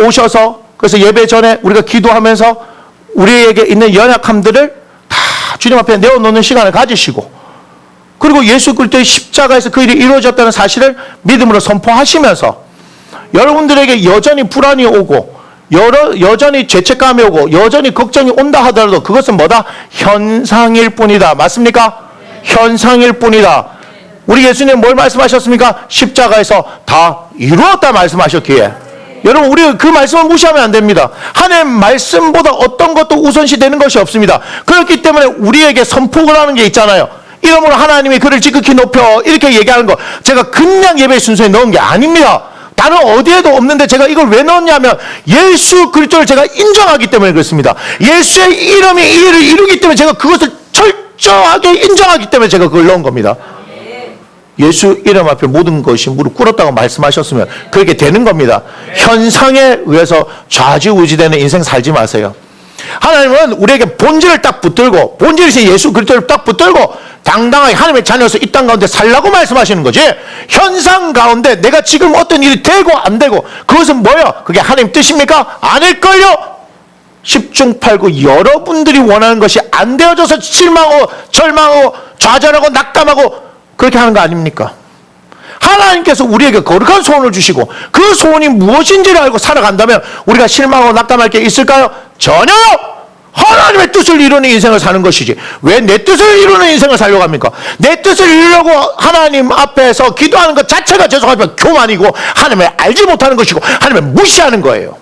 Speaker 6: 오셔서 그래서 예배 전에 우리가 기도하면서 우리에게 있는 연약함들을 다 주님 앞에 내어놓는 시간을 가지시고 그리고 예수 그리스도의 십자가에서 그 일이 이루어졌다는 사실을 믿음으로 선포하시면서 여러분들에게 여전히 불안이 오고 여전히 죄책감이 오고 여전히 걱정이 온다 하더라도 그것은 뭐다? 현상일 뿐이다. 맞습니까? 현상일 뿐이다. 우리 예수님 뭘 말씀하셨습니까? 십자가에서 다 이루었다 말씀하셨기에 여러분 우리 그 말씀을 무시하면 안 됩니다. 하나님 말씀보다 어떤 것도 우선시 되는 것이 없습니다. 그렇기 때문에 우리에게 선포를 하는 게 있잖아요. 이러므로 하나님이 그를 지극히 높여 이렇게 얘기하는 거 제가 그냥 예배 순서에 넣은 게 아닙니다. 다른 어디에도 없는데 제가 이걸 왜 넣었냐면 예수 그리스도를 제가 인정하기 때문에 그렇습니다. 예수의 이름이 이 일을 이루기 때문에 제가 그것을 철저하게 인정하기 때문에 제가 그걸 넣은 겁니다. 예수 이름 앞에 모든 것이 무릎 꿇었다고 말씀하셨으면 그렇게 되는 겁니다. 현상에 의해서 좌지우지되는 인생 살지 마세요. 하나님은 우리에게 본질을 딱 붙들고 본질이신 예수 그리스도를 딱 붙들고 당당하게 하나님의 자녀로서 이 땅 가운데 살라고 말씀하시는 거지. 현상 가운데 내가 지금 어떤 일이 되고 안 되고 그것은 뭐예요? 그게 하나님 뜻입니까? 아닐걸요? 10중 8구 여러분들이 원하는 것이 안 되어져서 실망하고 절망하고 좌절하고 낙담하고 그렇게 하는 거 아닙니까? 하나님께서 우리에게 거룩한 소원을 주시고 그 소원이 무엇인지를 알고 살아간다면 우리가 실망하고 낙담할 게 있을까요? 전혀요! 하나님의 뜻을 이루는 인생을 사는 것이지 왜 내 뜻을 이루는 인생을 살려고 합니까? 내 뜻을 이루려고 하나님 앞에서 기도하는 것 자체가 죄송하지만 교만이고 하나님을 알지 못하는 것이고 하나님을 무시하는 거예요.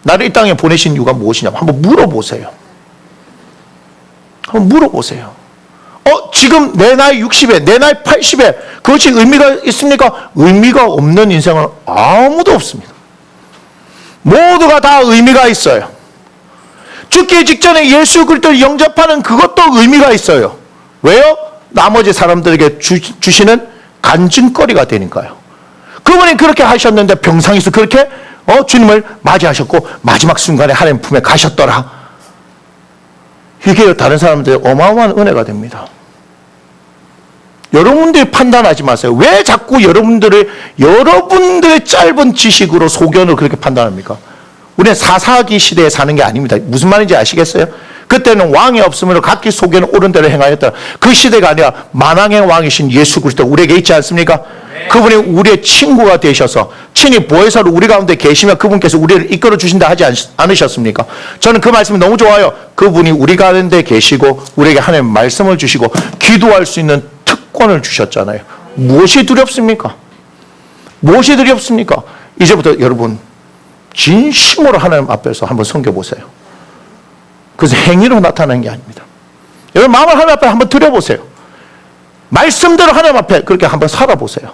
Speaker 6: 나를 이 땅에 보내신 이유가 무엇이냐고 한번 물어보세요. 한번 물어보세요. 지금 내 나이 60에 내 나이 80에 그것이 의미가 있습니까? 의미가 없는 인생은 아무도 없습니다. 모두가 다 의미가 있어요. 죽기 직전에 예수 그리스도를 영접하는 그것도 의미가 있어요. 왜요? 나머지 사람들에게 주시는 간증거리가 되니까요. 그분이 그렇게 하셨는데 병상에서 그렇게 주님을 맞이하셨고 마지막 순간에 하나님 품에 가셨더라. 이게 다른 사람들의 어마어마한 은혜가 됩니다. 여러분들이 판단하지 마세요. 왜 자꾸 여러분들의 짧은 지식으로 소견을 그렇게 판단합니까? 우리는 사사기 시대에 사는 게 아닙니다. 무슨 말인지 아시겠어요? 그때는 왕이 없으므로 각기 소견을 옳은 대로 행하였다. 그 시대가 아니라 만왕의 왕이신 예수 그리스도 우리에게 있지 않습니까? 그분이 우리의 친구가 되셔서 친히 보혜사로 우리 가운데 계시며 그분께서 우리를 이끌어 주신다 하지 않으셨습니까? 저는 그 말씀이 너무 좋아요. 그분이 우리 가운데 계시고 우리에게 하나님의 말씀을 주시고 기도할 수 있는 특권을 주셨잖아요. 무엇이 두렵습니까? 무엇이 두렵습니까? 이제부터 여러분 진심으로 하나님 앞에서 한번 섬겨보세요. 그래서 행위로 나타나는 게 아닙니다. 여러분 마음을 하나님 앞에 한번 드려보세요. 말씀대로 하나님 앞에 그렇게 한번 살아보세요.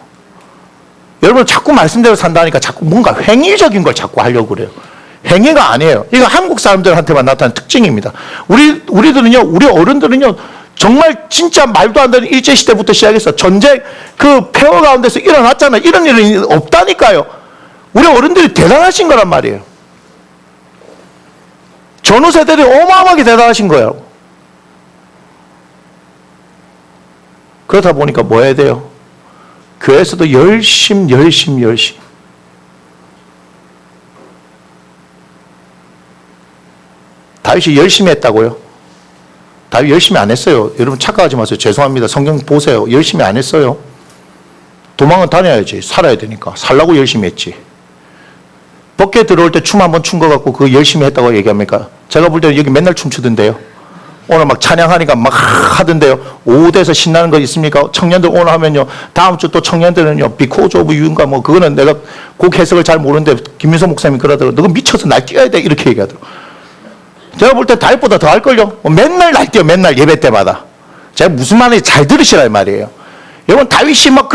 Speaker 6: 여러분 자꾸 말씀대로 산다니까 자꾸 뭔가 행위적인 걸 자꾸 하려고 그래요. 행위가 아니에요. 이거 한국 사람들한테만 나타나는 특징입니다. 우리들은요, 우리 어른들은요, 정말 진짜 말도 안 되는 일제시대부터 시작해서 전쟁 그 폐허 가운데서 일어났잖아요. 이런 일은 없다니까요. 우리 어른들이 대단하신 거란 말이에요. 전후 세대들이 어마어마하게 대단하신 거예요. 그러다 보니까 뭐 해야 돼요? 교회에서도 열심. 다윗이 열심히 했다고요? 다윗 열심히 안 했어요. 여러분 착각하지 마세요. 죄송합니다. 성경 보세요. 열심히 안 했어요. 도망은 다녀야지. 살아야 되니까. 살라고 열심히 했지. 법궤 들어올 때 춤 한번 춘 거 갖고 그거 열심히 했다고 얘기합니까? 제가 볼 때는 여기 맨날 춤추던데요. 오늘 막 찬양하니까 막 하던데요. 오후대에서 신나는 거 있습니까? 청년들 오늘 하면요. 다음 주 또 청년들은요. Because of you인가 뭐 그거는 내가 곡 해석을 잘 모르는데 김민서 목사님이 그러더라고요. 너 미쳐서 날뛰어야 돼. 이렇게 얘기하더라고요. 제가 볼 때 다윗보다 더 할걸요. 맨날 날뛰어. 맨날 예배 때마다. 제가 무슨 말인지 잘 들으시란 말이에요. 여러분 다윗이 막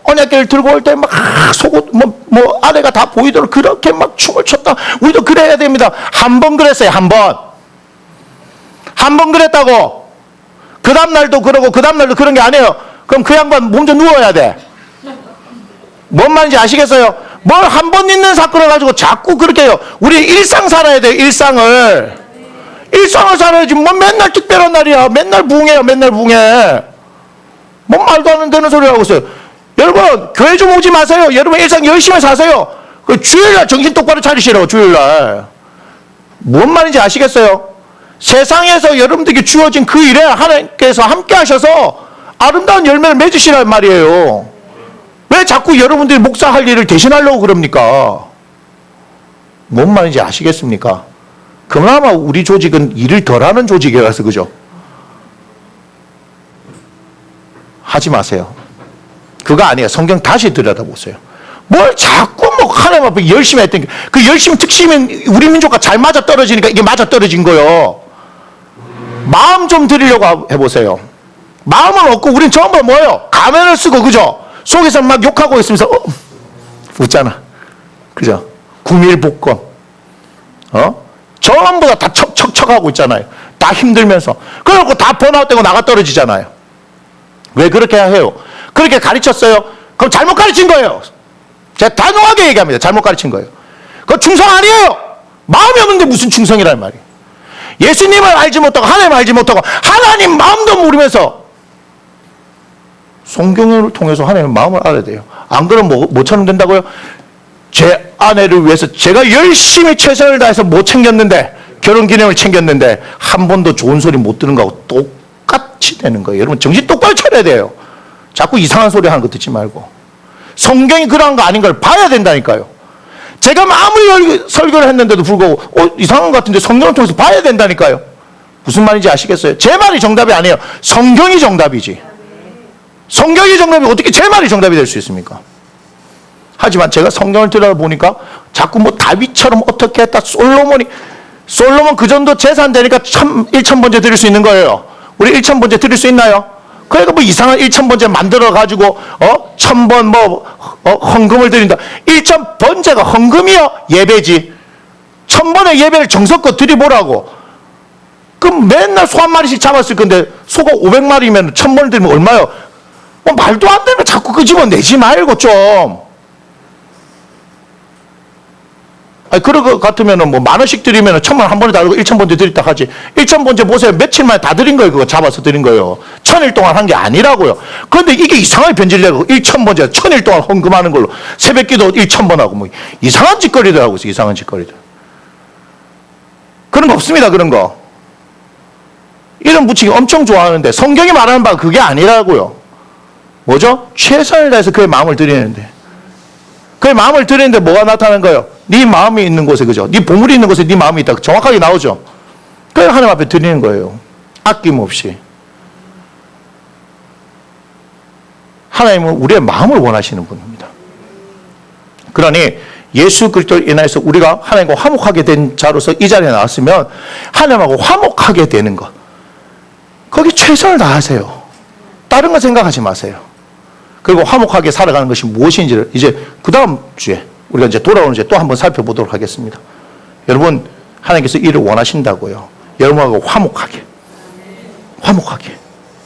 Speaker 6: 언약궤를 들고 올 때 막 속옷 뭐 아래가 다 보이도록 그렇게 막 춤을 췄다. 우리도 그래야 됩니다. 한 번 그랬어요. 한 번 그랬다고. 그 다음날도 그러고 그 다음날도 그런 게 아니에요. 그럼 그 양반 몸 좀 누워야 돼. 뭔 말인지 아시겠어요? 뭘 한 번 있는 사건을 가지고 자꾸 그렇게 해요. 우리 일상 살아야 돼요. 일상을 살아야지. 뭐 맨날 특별한 날이야. 맨날 부흥해요. 맨날 부흥해. 뭔 말도 안 되는 소리 하고 있어요. 여러분 교회 좀 오지 마세요. 여러분 일상 열심히 사세요. 그 주일날 정신 똑바로 차리시라고. 주일날 뭔 말인지 아시겠어요? 세상에서 여러분들에게 주어진 그 일에 하나님께서 함께 하셔서 아름다운 열매를 맺으시란 말이에요. 왜 자꾸 여러분들이 목사할 일을 대신하려고 그럽니까? 뭔 말인지 아시겠습니까? 그나마 우리 조직은 일을 덜하는 조직이라서 그죠? 하지 마세요. 그거 아니에요. 성경 다시 들여다보세요. 뭘 자꾸 뭐 하나님 앞에 열심히 했던 게 그 열심 특심은 우리 민족과 잘 맞아 떨어지니까 이게 맞아 떨어진 거예요. 마음 좀 드리려고 해보세요. 마음은 없고 우린 전부 뭐예요? 가면을 쓰고 그죠? 속에서 막 욕하고 있으면서 웃잖아. 그죠? 구밀복권 전부 다 척척하고 있잖아요. 다 힘들면서 그래갖고 다 번아웃되고 나가 떨어지잖아요. 왜 그렇게 해요? 그렇게 가르쳤어요? 그럼 잘못 가르친 거예요. 제가 단호하게 얘기합니다. 잘못 가르친 거예요. 그거 충성 아니에요. 마음이 없는데 무슨 충성이란 말이에요. 예수님을 알지 못하고 하나님을 알지 못하고 하나님 마음도 모르면서 성경을 통해서 하나님의 마음을 알아야 돼요. 안 그러면 뭐처럼 된다고요? 제 아내를 위해서 제가 열심히 최선을 다해서 못 챙겼는데 결혼기념을 챙겼는데 한 번도 좋은 소리 못 들은 거하고 똑같이 되는 거예요. 여러분 정신 똑바로 차려야 돼요. 자꾸 이상한 소리 하는 거 듣지 말고 성경이 그러한 거 아닌 걸 봐야 된다니까요. 제가 아무리 설교를 했는데도 불구하고 이상한 것 같은데 성경을 통해서 봐야 된다니까요. 무슨 말인지 아시겠어요? 제 말이 정답이 아니에요. 성경이 정답이지. 성경이 정답이 어떻게 제 말이 정답이 될 수 있습니까? 하지만 제가 성경을 들여다보니까 자꾸 뭐 다윗처럼 어떻게 했다. 솔로몬 그 정도 재산 되니까 1,000번째 드릴 수 있는 거예요. 우리 1,000번째 드릴 수 있나요? 그러니까 뭐 이상한 1,000번째 만들어가지고 1,000번 헌금을 드린다. 1,000번째가 헌금이요? 예배지. 1,000번의 예배를 정성껏 드리보라고. 그럼 맨날 소 한 마리씩 잡았을 건데 소가 500마리면 1,000번을 드리면 얼마요? 뭐 말도 안 되면 자꾸 그 집어 내지 말고 좀. 아니, 그럴 것 같으면은 뭐 10,000원씩 드리면은 1,000만 한 번에 다 들고 1,000번째 드렸다 하지. 1,000번째 보세요. 며칠 만에 다 드린 거예요. 그거 잡아서 드린 거예요. 1,000일 동안 한 게 아니라고요. 그런데 이게 이상하게 변질되고 1,000번째 1,000일 동안 헌금하는 걸로 새벽 기도 1,000번 하고 뭐 이상한 짓거리들 하고 있어요. 이상한 짓거리들. 그런 거 없습니다. 그런 거. 이런 붙이기 엄청 좋아하는데 성경이 말하는 바가 그게 아니라고요. 뭐죠? 최선을 다해서 그의 마음을 드리는데 그의 마음을 드리는데 뭐가 나타나는 거예요? 네 마음이 있는 곳에 그죠? 네 보물이 있는 곳에 네 마음이 있다. 정확하게 나오죠? 그래서 하나님 앞에 드리는 거예요. 아낌없이. 하나님은 우리의 마음을 원하시는 분입니다. 그러니 예수 그리스도로 인하여서 우리가 하나님과 화목하게 된 자로서 이 자리에 나왔으면 하나님하고 화목하게 되는 것. 거기 최선을 다하세요. 다른 거 생각하지 마세요. 그리고 화목하게 살아가는 것이 무엇인지를 이제 그 다음 주에 우리가 이제 돌아오는 주에 또 한번 살펴보도록 하겠습니다. 여러분, 하나님께서 이를 원하신다고요. 여러분하고 화목하게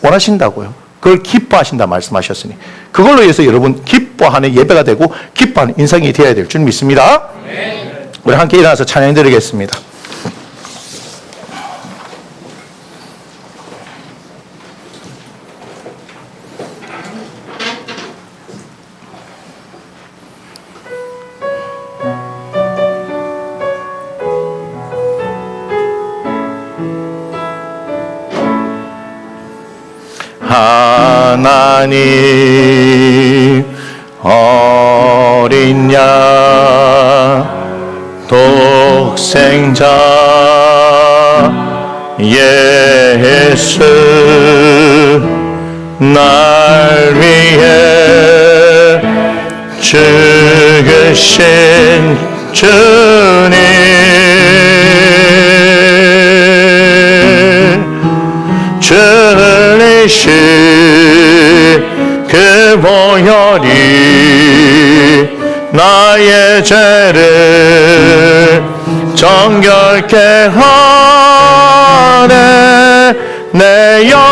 Speaker 6: 원하신다고요. 그걸 기뻐하신다 말씀하셨으니 그걸로 해서 여러분 기뻐하는 예배가 되고 기뻐하는 인생이 되어야 될 줄 믿습니다. 우리 함께 일어나서 찬양 드리겠습니다. 하나님 어린 양 독생자 예수 날 위해 죽으신 주님 주리신 그 보혈이 나의 죄를 정결케 하네 내 영을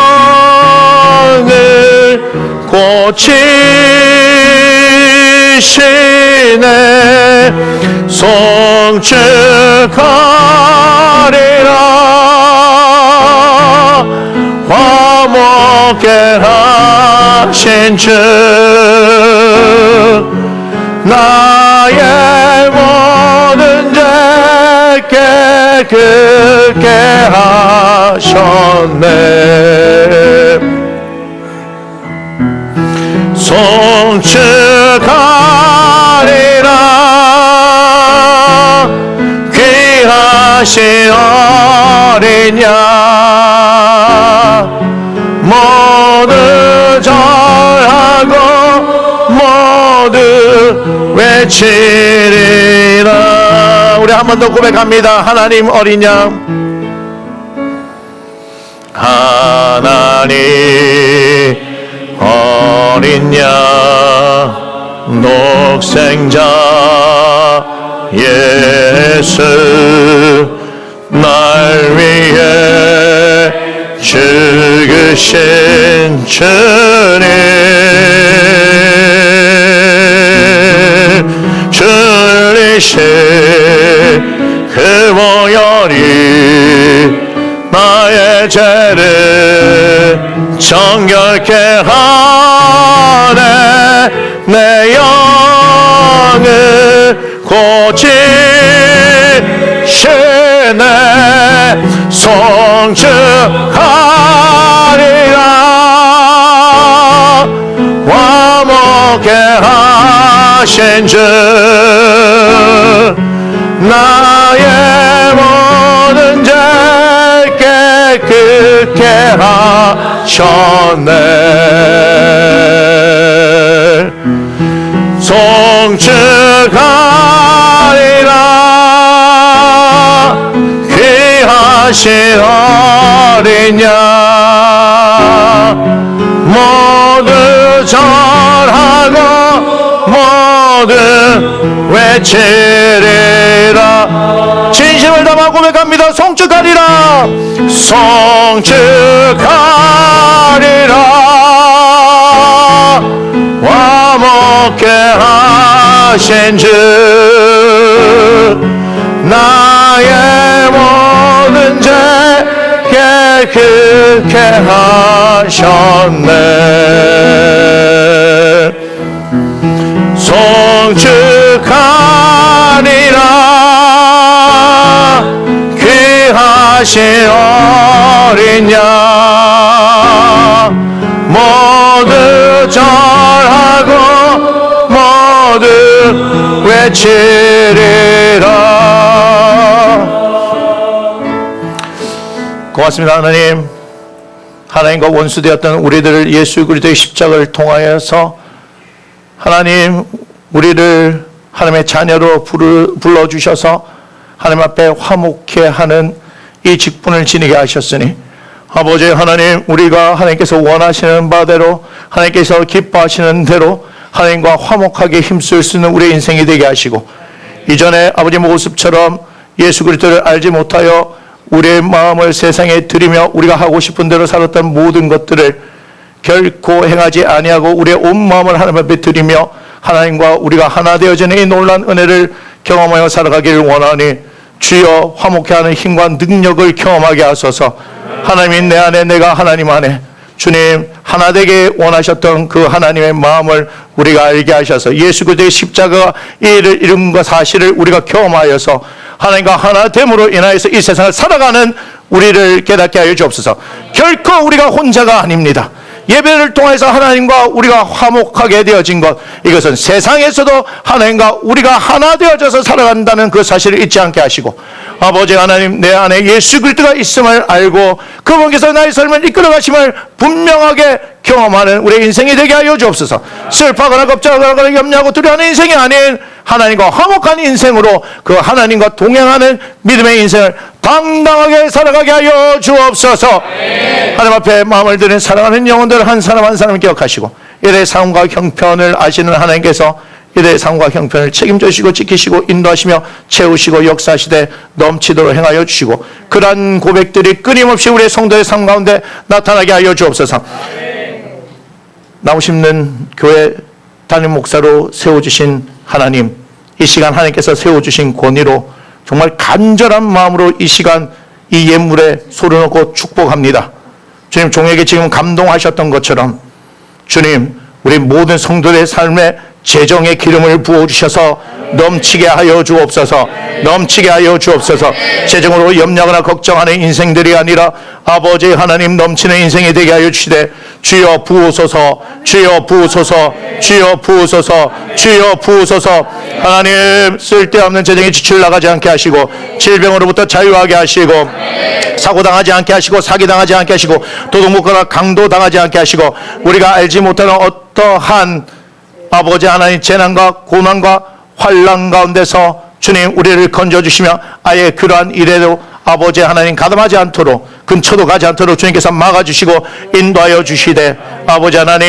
Speaker 6: 고치시네 송축하리라 화목케 하신 주 나의 모든 죄 깨끗게 하셨네 송축하리라 귀하신 어린 양 모두 절하고 모두 외치리라. 우리 한 번 더 고백합니다. 하나님 어린 양 하나님 어린 양 독생자 예수 날 위해 죽으신 주님 주리신 그 보혈이 나의 죄를 정결케 하네 내 영을 고치시네 송축하리라 화목케 하신 주 나의 모든 죄 깨끗게 하셨네 송축하리라 귀하신 어린 양 모두 절하고 모두 외치리라 진심을 담아 고백합니다. 송축하리라 송축하리라 화목케 하신 주 나의 모든 죄 깨끗게 하셨네 송축하리라 귀하신 어린 양 모두 절하고 모두 외치리라. 고맙습니다. 하나님 하나님과 원수되었던 우리들을 예수 그리스도의 십자가를 통하여서 하나님 우리를 하나님의 자녀로 불러주셔서 하나님 앞에 화목케 하는 이 직분을 지니게 하셨으니 아버지 하나님 우리가 하나님께서 원하시는 바대로 하나님께서 기뻐하시는 대로 하나님과 화목하게 힘쓸 수 있는 우리의 인생이 되게 하시고 이전에 아버지 모습처럼 예수 그리스도를 알지 못하여 우리의 마음을 세상에 드리며 우리가 하고 싶은 대로 살았던 모든 것들을 결코 행하지 아니하고 우리의 온 마음을 하나님 앞에 드리며 하나님과 우리가 하나 되어지는 이 놀라운 은혜를 경험하여 살아가기를 원하니 주여 화목케 하는 힘과 능력을 경험하게 하소서. 하나님이 내 안에 내가 하나님 안에 주님 하나 되게 원하셨던 그 하나님의 마음을 우리가 알게 하셔서 예수 그리스도의 십자가 일을 이룬과 사실을 우리가 경험하여서 하나님과 하나됨으로 인하여서 이 세상을 살아가는 우리를 깨닫게 하여 주옵소서. 결코 우리가 혼자가 아닙니다. 예배를 통해서 하나님과 우리가 화목하게 되어진 것, 이것은 세상에서도 하나님과 우리가 하나 되어져서 살아간다는 그 사실을 잊지 않게 하시고, 아버지 하나님 내 안에 예수 그리스도가 있음을 알고 그분께서 나의 삶을 이끌어 가심을 분명하게 경험하는 우리의 인생이 되게 하여 주옵소서. 슬퍼하거나 걱정하거나 염려하고 두려워하는 인생이 아닌 하나님과 화목한 인생으로 그 하나님과 동행하는 믿음의 인생을 당당하게 살아가게 하여 주옵소서. 하나님 앞에 마음을 드린 사랑하는 영혼들 한 사람 한 사람 기억하시고 이들의 삶과 형편을 아시는 하나님께서 이들의 삶과 형편을 책임져 주시고 지키시고 인도하시며 채우시고 역사하시되 넘치도록 행하여 주시고 그러한 고백들이 끊임없이 우리의 성도의 삶 가운데 나타나게 하여 주옵소서. 나무 심는 교회 담임 목사로 세워주신 하나님, 이 시간 하나님께서 세워주신 권위로 정말 간절한 마음으로 이 시간 이 예물에 소를 넣고 축복합니다. 주님, 종에게 지금 감동하셨던 것처럼 주님 우리 모든 성도의 삶에 재정의 기름을 부어주셔서 넘치게 하여 주옵소서. 넘치게 하여 주옵소서. 재정으로 염려하거나 걱정하는 인생들이 아니라 아버지 하나님 넘치는 인생이 되게 하여 주시되 주여 부으소서. 주여 부으소서. 주여 부으소서. 주여 부으소서. 하나님 쓸데없는 재정에 지출 나가지 않게 하시고 질병으로부터 자유하게 하시고 사고당하지 않게 하시고 사기당하지 않게 하시고 도둑목거나 강도당하지 않게 하시고 우리가 알지 못하는 어떠한 아버지 하나님 재난과 고난과 환난 가운데서 주님 우리를 건져주시며 아예 그러한 일에도 아버지 하나님 가담하지 않도록 근처도 가지 않도록 주님께서 막아주시고 인도하여 주시되 아버지 하나님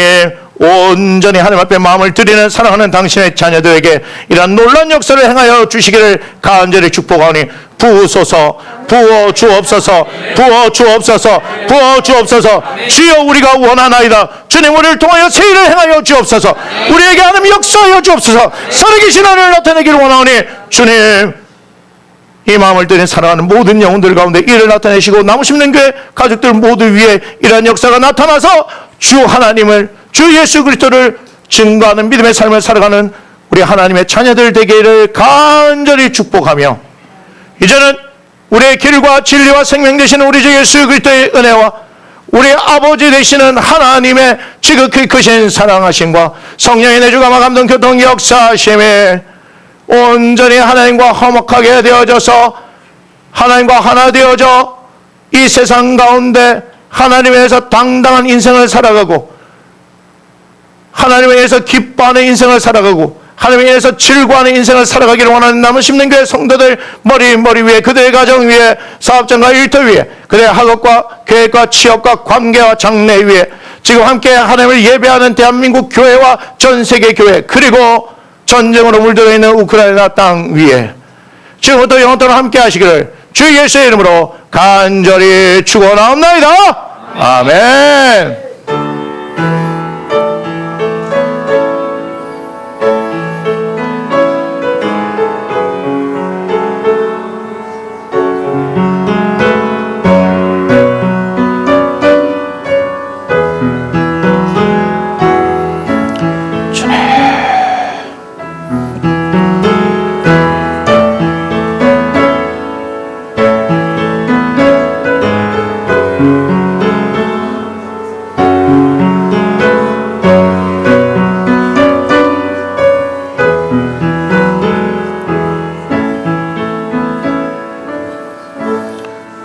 Speaker 6: 온전히 하나님 앞에 마음을 드리는 사랑하는 당신의 자녀들에게 이러한 놀라운 역사를 행하여 주시기를 간절히 축복하오니 부으소서. 부어 주옵소서. 부어 주옵소서. 부어 주옵소서. 주여 우리가 원하나이다. 주님 우리를 통하여 새 일을 행하여 주옵소서. 우리에게 하나님 역사하여 주옵소서. 살아계신 하나님을 나타내기를 원하오니 주님 이 마음을 드린 사랑하는 모든 영혼들 가운데 이를 나타내시고 나무 심는 교회 가족들 모두 위에 이러한 역사가 나타나서 주 하나님을 주 예수 그리스도를 증거하는 믿음의 삶을 살아가는 우리 하나님의 자녀들 되기를 간절히 축복하며 이제는 우리의 길과 진리와 생명 되시는 우리 주 예수 그리스도의 은혜와 우리 아버지 되시는 하나님의 지극히 크신 사랑하심과 성령의 내주감화 감동 교통 역사하심에 온전히 하나님과 화목하게 되어져서 하나님과 하나 되어져 이 세상 가운데 하나님에 의해서 당당한 인생을 살아가고 하나님에 의해서 기뻐하는 인생을 살아가고 하나님에 의해서 즐거워하는 인생을 살아가기를 원하는 나무 심는 교회 성도들 머리 위에 그들의 가정 위에 사업장과 일터 위에 그들의 학업과 계획과 취업과 관계와 장래 위에 지금 함께 하나님을 예배하는 대한민국 교회와 전 세계 교회 그리고 전쟁으로 물들어 있는 우크라이나 땅 위에 지금부터 영원토록 함께 하시기를 주 예수의 이름으로 간절히 축원하옵나이다. 아멘.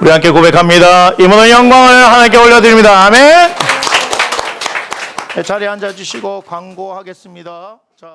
Speaker 6: 우리 함께 고백합니다. 이 모든 영광을 하나님께 올려드립니다. 아멘. 자리에 앉아주시고 광고하겠습니다. 자.